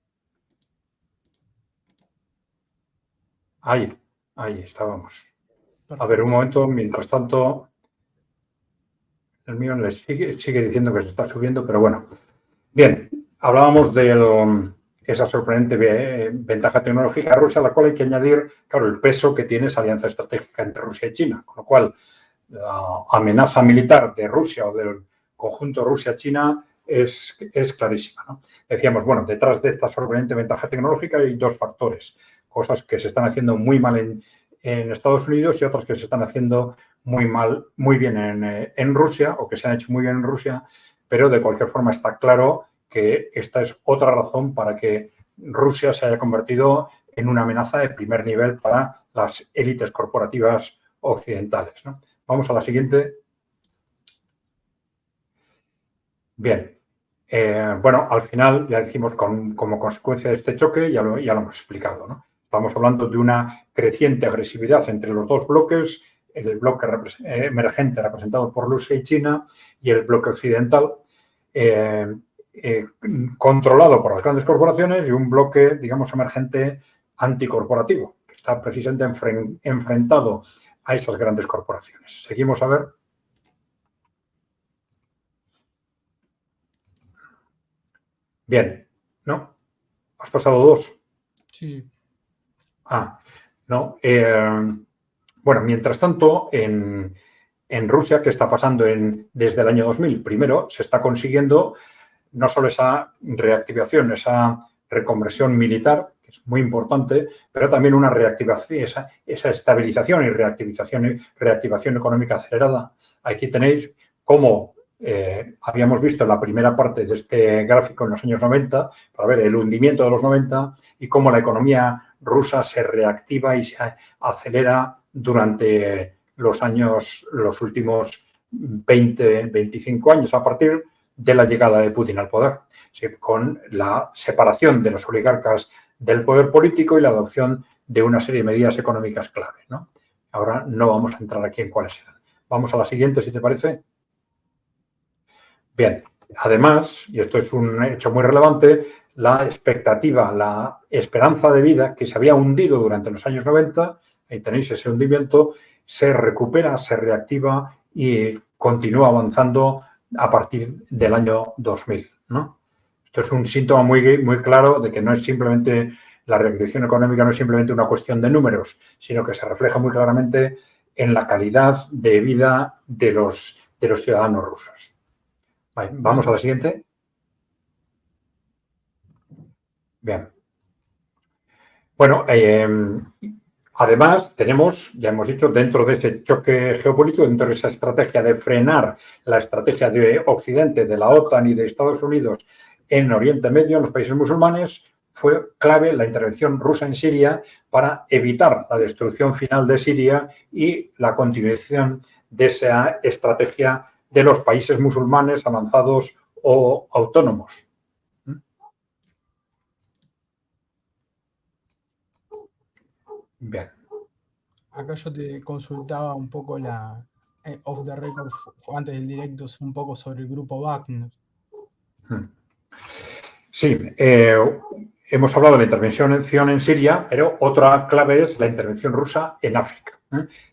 Ahí estábamos. Perfecto. A ver, un momento, mientras tanto, el mío le sigue diciendo que se está subiendo, pero bueno. Bien, hablábamos de esa sorprendente ventaja tecnológica de Rusia, a la cual hay que añadir, claro, el peso que tiene esa alianza estratégica entre Rusia y China, con lo cual la amenaza militar de Rusia o del conjunto Rusia-China es clarísima, ¿no? Decíamos, bueno, detrás de esta sorprendente ventaja tecnológica hay dos factores, cosas que se están haciendo muy mal en Estados Unidos y otras que se están haciendo muy bien en Rusia o que se han hecho muy bien en Rusia, pero de cualquier forma está claro que esta es otra razón para que Rusia se haya convertido en una amenaza de primer nivel para las élites corporativas occidentales, ¿no? Vamos a la siguiente. Bien. Bueno, al final ya decimos como consecuencia de este choque, ya lo hemos explicado, ¿no? Estamos hablando de una creciente agresividad entre los dos bloques, el bloque emergente representado por Rusia y China y el bloque occidental, controlado por las grandes corporaciones y un bloque, digamos, emergente anticorporativo, que está precisamente enfrentado a esas grandes corporaciones. Seguimos a ver. Bien, ¿no? ¿Has pasado dos? Sí. Ah, no. Bueno, mientras tanto, en Rusia, ¿qué está pasando desde el año 2000? Primero, se está consiguiendo no solo esa reactivación, esa reconversión militar, que es muy importante, pero también una reactivación, esa estabilización y reactivación económica acelerada. Aquí tenéis cómo habíamos visto en la primera parte de este gráfico en los años 90, para ver el hundimiento de los 90 y cómo la economía rusa se reactiva y se acelera durante los últimos 20, 25 años, a partir de la llegada de Putin al poder, con la separación de los oligarcas del poder político y la adopción de una serie de medidas económicas clave, ¿no? Ahora no vamos a entrar aquí en cuáles serán. Vamos a la siguiente, si te parece. Bien, además, y esto es un hecho muy relevante, la expectativa, la esperanza de vida que se había hundido durante los años 90, ahí tenéis ese hundimiento, se recupera, se reactiva y continúa avanzando a partir del año 2000, ¿no? Esto es un síntoma muy claro de que no es simplemente la reactivación económica, no es simplemente una cuestión de números, sino que se refleja muy claramente en la calidad de vida de los ciudadanos rusos. Vale, vamos a la siguiente. Bien. Bueno, además tenemos, ya hemos dicho, dentro de ese choque geopolítico, dentro de esa estrategia de frenar la estrategia de Occidente, de la OTAN y de Estados Unidos en Oriente Medio, en los países musulmanes, fue clave la intervención rusa en Siria para evitar la destrucción final de Siria y la continuación de esa estrategia de los países musulmanes avanzados o autónomos. Bien. Acá yo te consultaba un poco off the record, antes del directo, un poco sobre el grupo Wagner. Sí, hemos hablado de la intervención en Siria, pero otra clave es la intervención rusa en África,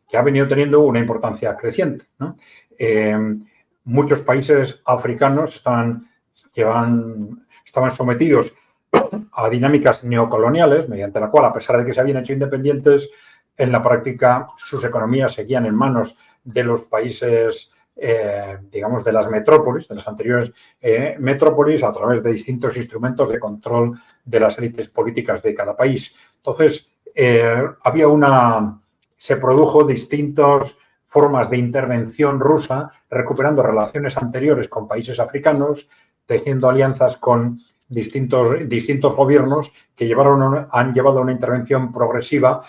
que ha venido teniendo una importancia creciente, ¿no? Muchos países africanos estaban sometidos a dinámicas neocoloniales, mediante la cual, a pesar de que se habían hecho independientes, en la práctica sus economías seguían en manos de los países, digamos, de las metrópolis, de las anteriores metrópolis, a través de distintos instrumentos de control de las élites políticas de cada país. Entonces, se produjo distintas formas de intervención rusa, recuperando relaciones anteriores con países africanos, tejiendo alianzas con distintos gobiernos que han llevado a una intervención progresiva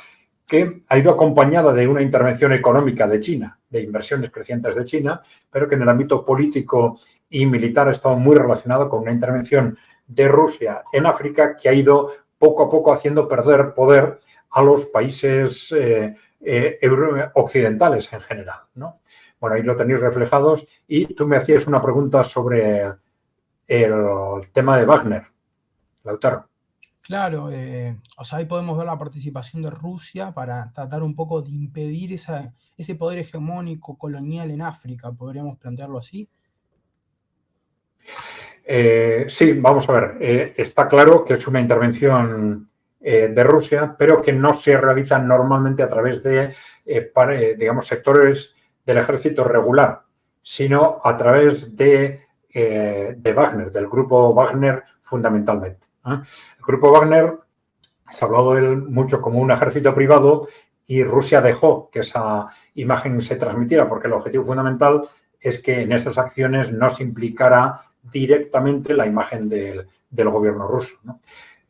que ha ido acompañada de una intervención económica de China, de inversiones crecientes de China, pero que en el ámbito político y militar ha estado muy relacionado con una intervención de Rusia en África que ha ido poco a poco haciendo perder poder a los países occidentales en general, ¿no? Bueno, ahí lo tenéis reflejados y tú me hacías una pregunta sobre el tema de Wagner, Lautaro. Claro, o sea, ahí podemos ver la participación de Rusia para tratar un poco de impedir ese poder hegemónico colonial en África, ¿podríamos plantearlo así? Sí, vamos a ver, está claro que es una intervención de Rusia, pero que no se realiza normalmente a través de, digamos, sectores del ejército regular, sino a través de Wagner, del grupo Wagner fundamentalmente. El grupo Wagner se ha hablado de él mucho como un ejército privado y Rusia dejó que esa imagen se transmitiera porque el objetivo fundamental es que en esas acciones no se implicara directamente la imagen del gobierno ruso, ¿no?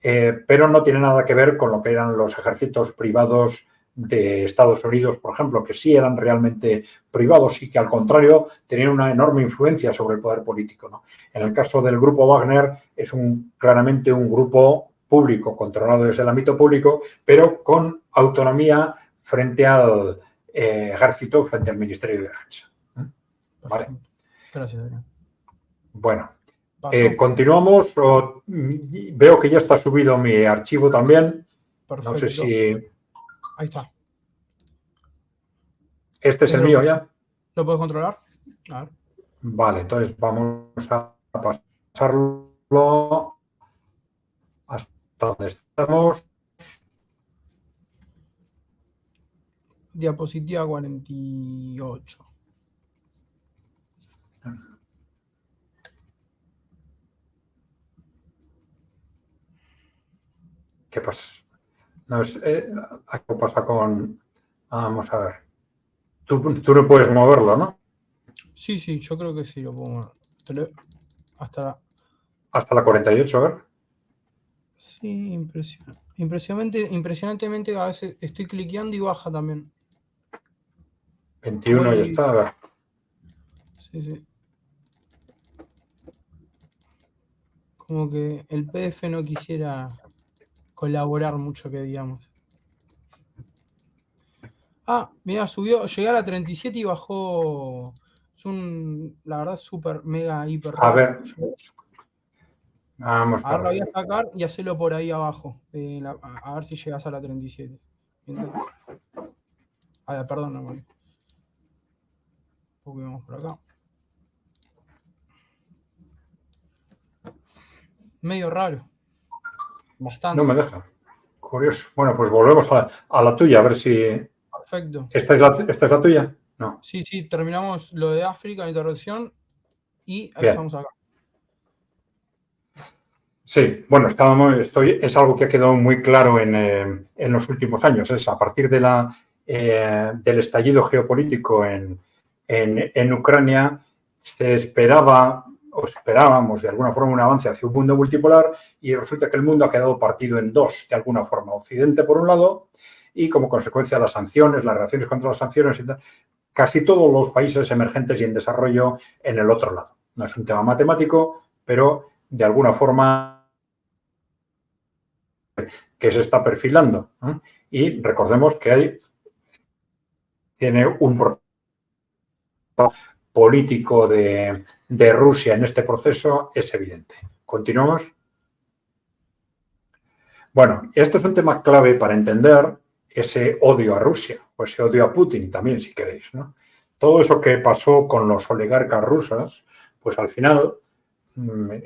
Pero no tiene nada que ver con lo que eran los ejércitos privados de Estados Unidos, por ejemplo, que sí eran realmente privados y que, al contrario, tenían una enorme influencia sobre el poder político, ¿no? En el caso del grupo Wagner es claramente un grupo público, controlado desde el ámbito público, pero con autonomía frente al ejército, frente al Ministerio de Defensa. ¿Vale? Gracias, Adrián. Bueno, continuamos. Veo que ya está subido mi archivo también. Perfecto. No sé si... Ahí está. ¿Este es el mío ya? ¿Lo puedes controlar? A ver. Vale, entonces vamos a pasarlo hasta donde estamos. Diapositiva 48. ¿Qué pasa? No es, ¿qué pasa con...? Vamos a ver. Tú no puedes moverlo, ¿no? Sí, yo creo que sí lo puedo mover. Hasta la 48, a ver. Sí, impresionantemente a veces estoy cliqueando y baja también. 21 ya está, a ver. Sí. Como que el PDF no quisiera colaborar mucho, que digamos. Mira, llegué a la 37 y bajó. Es la verdad, súper, mega, hiper raro. A ver. Vamos a ver, lo voy a sacar y hacerlo por ahí abajo. A ver si llegas a la 37. Entonces, perdón, no, vale. Vamos por acá. Medio raro. Bastante. No me deja. Curioso. Bueno, pues volvemos a la tuya, a ver si... Perfecto. ¿Esta es la tuya? No. Sí, terminamos lo de África, la intervención, y ahí estamos acá. Sí, bueno, es algo que ha quedado muy claro en los últimos años. Es a partir del estallido geopolítico en Ucrania, se esperaba o esperábamos de alguna forma un avance hacia un mundo multipolar y resulta que el mundo ha quedado partido en dos, de alguna forma. Occidente, por un lado, y como consecuencia las sanciones, las reacciones contra las sanciones y tal, casi todos los países emergentes y en desarrollo en el otro lado. No es un tema matemático, pero de alguna forma que se está perfilando. Y recordemos que tiene un político de Rusia en este proceso, es evidente. ¿Continuamos? Bueno, esto es un tema clave para entender ese odio a Rusia, o ese odio a Putin también, si queréis, ¿no? Todo eso que pasó con los oligarcas rusos, pues al final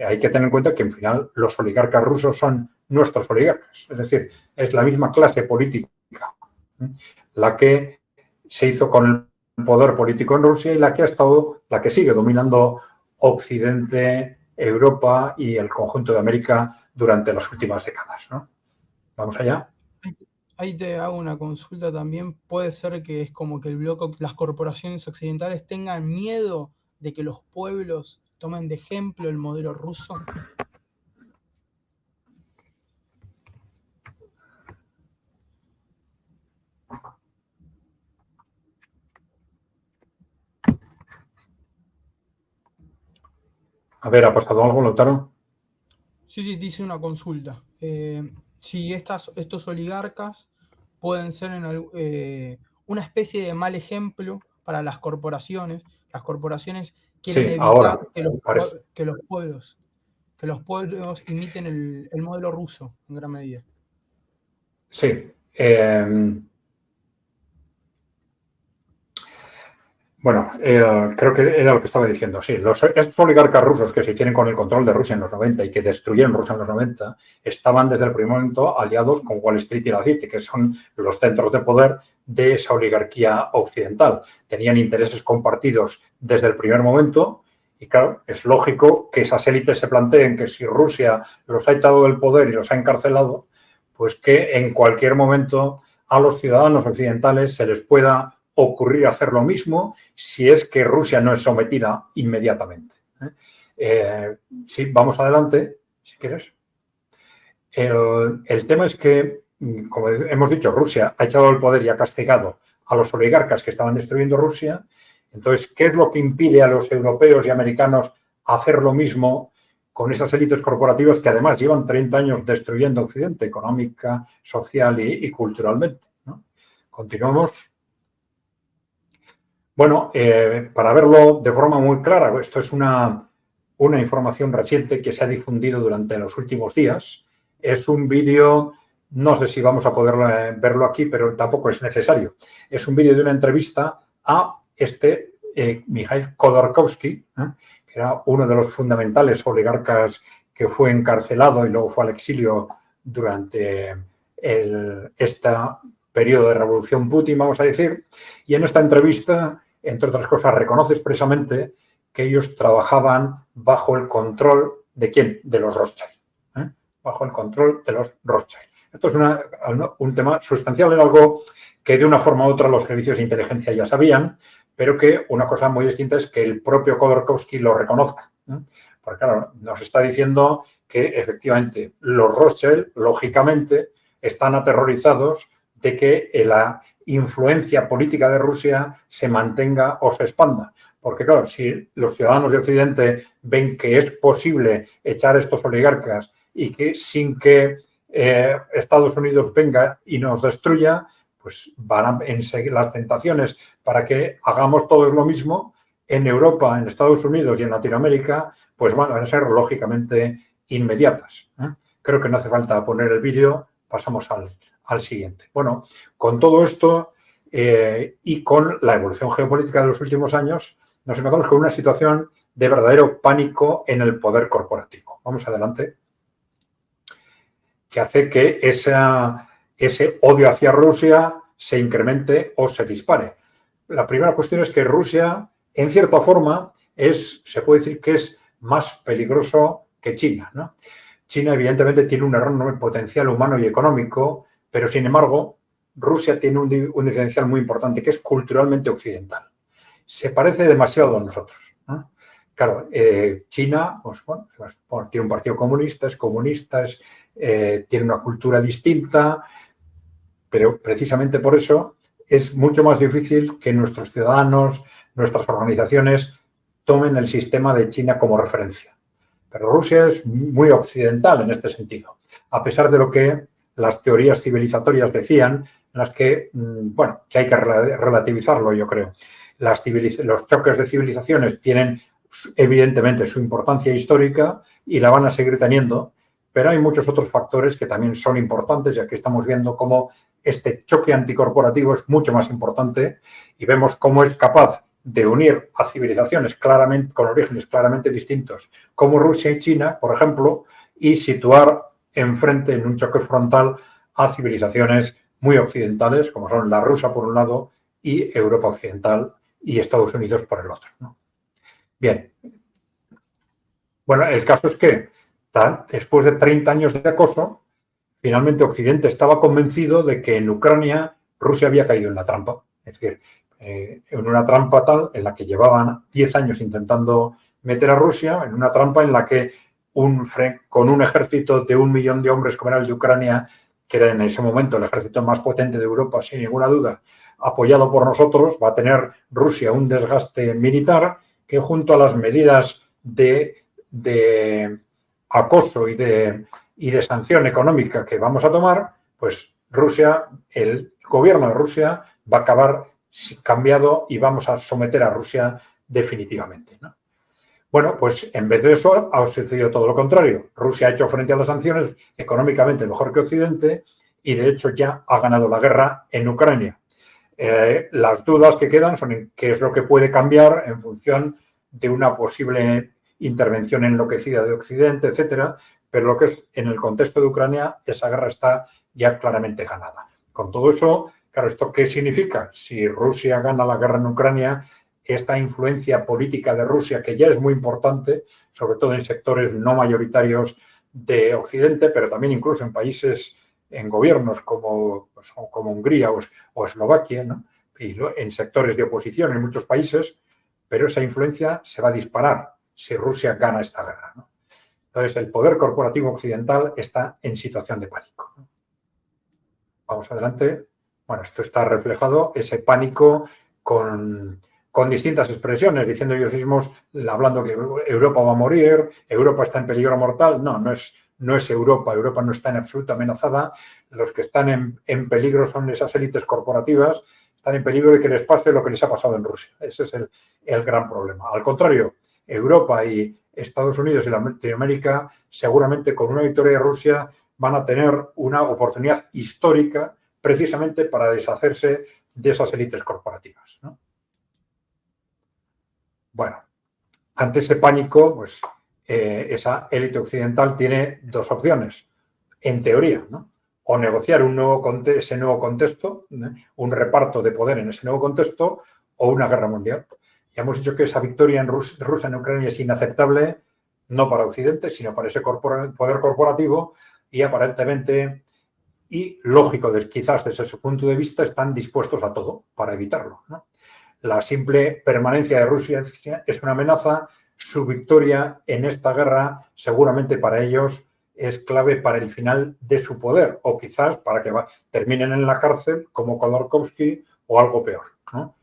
hay que tener en cuenta que al final los oligarcas rusos son nuestros oligarcas, es decir, es la misma clase política la que se hizo con el poder político en Rusia y la que sigue dominando Occidente, Europa y el conjunto de América durante las últimas décadas, ¿no? Vamos allá. Ahí te hago una consulta también. Puede ser que es como que las corporaciones occidentales tengan miedo de que los pueblos tomen de ejemplo el modelo ruso. A ver, ¿ha pasado algo, Lautaro? Sí, dice una consulta. Si estos oligarcas pueden ser una especie de mal ejemplo para las corporaciones. Las corporaciones quieren Sí, evitar ahora, parece. que los pueblos imiten el modelo ruso en gran medida. Sí. Bueno, creo que era lo que estaba diciendo. Sí, estos oligarcas rusos que se hicieron con el control de Rusia en los 90 y que destruyeron Rusia en los 90 estaban desde el primer momento aliados con Wall Street y la City, que son los centros de poder de esa oligarquía occidental. Tenían intereses compartidos desde el primer momento y, claro, es lógico que esas élites se planteen que si Rusia los ha echado del poder y los ha encarcelado, pues que en cualquier momento a los ciudadanos occidentales se les pueda ocurrir hacer lo mismo si es que Rusia no es sometida inmediatamente. Sí, vamos adelante, si quieres. El tema es que, como hemos dicho, Rusia ha echado el poder y ha castigado a los oligarcas que estaban destruyendo Rusia. Entonces, ¿qué es lo que impide a los europeos y americanos hacer lo mismo con esas élites corporativas que además llevan 30 años destruyendo Occidente económica, social y culturalmente, ¿no? Continuamos. Bueno, para verlo de forma muy clara, esto es una información reciente que se ha difundido durante los últimos días. Es un vídeo, no sé si vamos a poder verlo aquí, pero tampoco es necesario. Es un vídeo de una entrevista a Mikhail Khodorkovsky, que era uno de los fundamentales oligarcas que fue encarcelado y luego fue al exilio durante este periodo de revolución Putin, vamos a decir. Y en esta entrevista, entre otras cosas, reconoce expresamente que ellos trabajaban bajo el control ¿de quién? De los Rothschild. Bajo el control de los Rothschild. Esto es un tema sustancial, era algo que de una forma u otra los servicios de inteligencia ya sabían, pero que una cosa muy distinta es que el propio Khodorkovsky lo reconozca. Porque claro, nos está diciendo que efectivamente los Rothschild, lógicamente, están aterrorizados de que la influencia política de Rusia se mantenga o se expanda. Porque, claro, si los ciudadanos de Occidente ven que es posible echar estos oligarcas y que sin que Estados Unidos venga y nos destruya, pues van a seguir las tentaciones para que hagamos todos lo mismo en Europa, en Estados Unidos y en Latinoamérica, pues van a ser lógicamente inmediatas. Creo que no hace falta poner el vídeo, pasamos al siguiente. Bueno, con todo esto y con la evolución geopolítica de los últimos años, nos encontramos con una situación de verdadero pánico en el poder corporativo. Vamos adelante. Que hace que ese odio hacia Rusia se incremente o se dispare. La primera cuestión es que Rusia, en cierta forma, se puede decir que es más peligroso que China, ¿no? China, evidentemente, tiene un enorme potencial humano y económico, pero, sin embargo, Rusia tiene un diferencial muy importante, que es culturalmente occidental. Se parece demasiado a nosotros, ¿no? claro, China, pues, bueno, tiene un partido comunista, tiene una cultura distinta, pero precisamente por eso es mucho más difícil que nuestros ciudadanos, nuestras organizaciones, tomen el sistema de China como referencia. Pero Rusia es muy occidental en este sentido, a pesar de lo que las teorías civilizatorias decían, en las que, bueno, que hay que relativizarlo, yo creo. Los choques de civilizaciones tienen, evidentemente, su importancia histórica y la van a seguir teniendo, pero hay muchos otros factores que también son importantes, ya que estamos viendo cómo este choque anticorporativo es mucho más importante y vemos cómo es capaz de unir a civilizaciones claramente, con orígenes claramente distintos, como Rusia y China, por ejemplo, y situar enfrente, en un choque frontal, a civilizaciones muy occidentales, como son la rusa por un lado y Europa occidental y Estados Unidos por el otro, ¿no? Bien. Bueno, el caso es que después de 30 años de acoso, finalmente Occidente estaba convencido de que en Ucrania Rusia había caído en la trampa. Es decir, en una trampa tal en la que llevaban 10 años intentando meter a Rusia, en una trampa en la que con un ejército de 1 millón de hombres como era el de Ucrania, que era en ese momento el ejército más potente de Europa, sin ninguna duda, apoyado por nosotros, va a tener Rusia un desgaste militar que, junto a las medidas de acoso y de sanción económica que vamos a tomar, pues Rusia, el gobierno de Rusia va a acabar cambiado y vamos a someter a Rusia definitivamente, ¿no? Bueno, pues en vez de eso ha sucedido todo lo contrario. Rusia ha hecho frente a las sanciones económicamente mejor que Occidente y, de hecho, ya ha ganado la guerra en Ucrania. Las dudas que quedan son en qué es lo que puede cambiar en función de una posible intervención enloquecida de Occidente, etcétera, pero lo que es en el contexto de Ucrania, esa guerra está ya claramente ganada. Con todo eso, claro, ¿esto qué significa? Si Rusia gana la guerra en Ucrania, esta influencia política de Rusia, que ya es muy importante, sobre todo en sectores no mayoritarios de Occidente, pero también incluso en países, en gobiernos como Hungría o Eslovaquia, ¿no? Y en sectores de oposición en muchos países, pero esa influencia se va a disparar si Rusia gana esta guerra, ¿no? Entonces, el poder corporativo occidental está en situación de pánico, ¿no? Vamos adelante. Bueno, esto está reflejado, ese pánico con distintas expresiones, diciendo ellos mismos, hablando que Europa va a morir, Europa está en peligro mortal. No, no es Europa. Europa no está en absoluta amenazada. Los que están en peligro son esas élites corporativas, están en peligro de que les pase lo que les ha pasado en Rusia. Ese es el gran problema. Al contrario, Europa y Estados Unidos y Latinoamérica, seguramente con una victoria de Rusia, van a tener una oportunidad histórica precisamente para deshacerse de esas élites corporativas, ¿no? Bueno, ante ese pánico, pues esa élite occidental tiene dos opciones, en teoría, ¿no? O negociar ese nuevo contexto, ¿no? Un reparto de poder en ese nuevo contexto, o una guerra mundial. Ya hemos dicho que esa victoria en Rusia en Ucrania es inaceptable, no para Occidente, sino para ese poder corporativo, y aparentemente, y lógico, quizás desde su punto de vista, están dispuestos a todo para evitarlo, ¿no? La simple permanencia de Rusia es una amenaza. Su victoria en esta guerra seguramente para ellos es clave para el final de su poder, o quizás para que terminen en la cárcel como Khodorkovsky o algo peor, ¿no?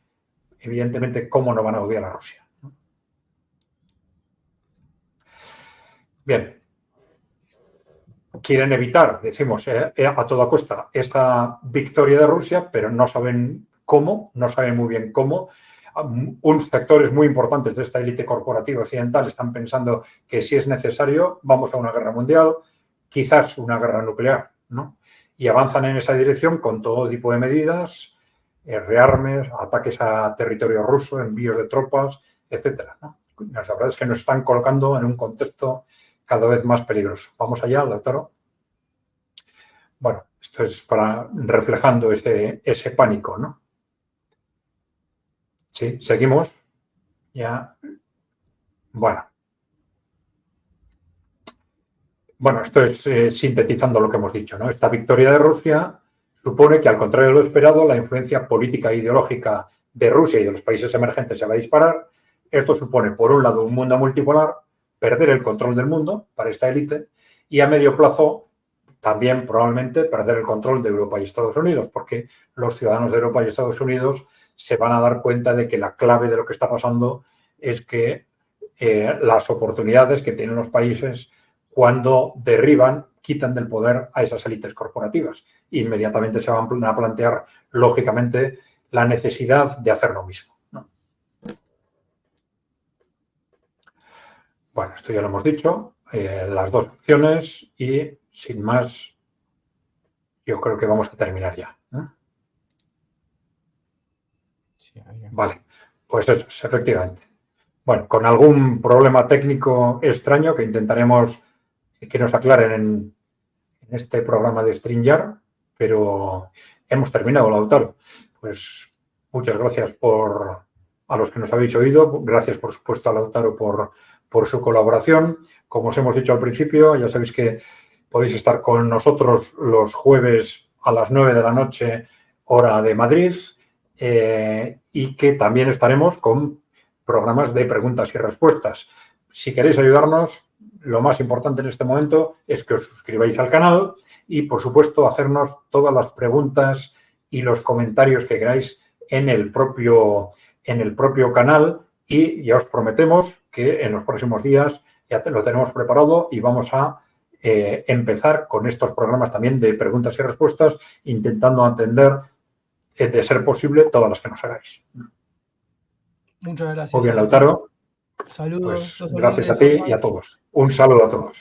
Evidentemente, ¿cómo no van a odiar a Rusia, ¿no? Bien. Quieren evitar, decimos, a toda costa esta victoria de Rusia, pero no saben cómo, no saben muy bien cómo. Sectores muy importantes de esta élite corporativa occidental están pensando que si es necesario vamos a una guerra mundial, quizás una guerra nuclear, ¿no? Y avanzan en esa dirección con todo tipo de medidas, rearmes, ataques a territorio ruso, envíos de tropas, etcétera, ¿no? La verdad es que nos están colocando en un contexto cada vez más peligroso. Vamos allá, doctor. Bueno, esto es reflejando ese pánico, ¿no? Sí, seguimos. Ya. Bueno, esto es sintetizando lo que hemos dicho, ¿no? Esta victoria de Rusia supone que, al contrario de lo esperado, la influencia política e ideológica de Rusia y de los países emergentes se va a disparar. Esto supone, por un lado, un mundo multipolar, perder el control del mundo para esta élite, y a medio plazo también probablemente perder el control de Europa y Estados Unidos, porque los ciudadanos de Europa y Estados Unidos se van a dar cuenta de que la clave de lo que está pasando es que las oportunidades que tienen los países cuando derriban, quitan del poder a esas élites corporativas. Inmediatamente se van a plantear, lógicamente, la necesidad de hacer lo mismo, ¿no? Bueno, esto ya lo hemos dicho, las dos opciones y, sin más, yo creo que vamos a terminar ya, ¿no? Sí, vale, pues eso es, efectivamente. Bueno, con algún problema técnico extraño que intentaremos que nos aclaren en este programa de StreamYard, pero hemos terminado, Lautaro. Pues muchas gracias a los que nos habéis oído. Gracias, por supuesto, a Lautaro por su colaboración. Como os hemos dicho al principio, ya sabéis que podéis estar con nosotros los jueves a las 9 de la noche, hora de Madrid, y que también estaremos con programas de preguntas y respuestas. Si queréis ayudarnos, lo más importante en este momento es que os suscribáis al canal y, por supuesto, hacernos todas las preguntas y los comentarios que queráis en el propio canal, y ya os prometemos que en los próximos días ya lo tenemos preparado y vamos a empezar con estos programas también de preguntas y respuestas, intentando atender, de ser posible, todas las que nos hagáis. Muchas gracias. Muy bien, Lautaro. Saludos. Pues gracias a ti y a todos. Un saludo a todos.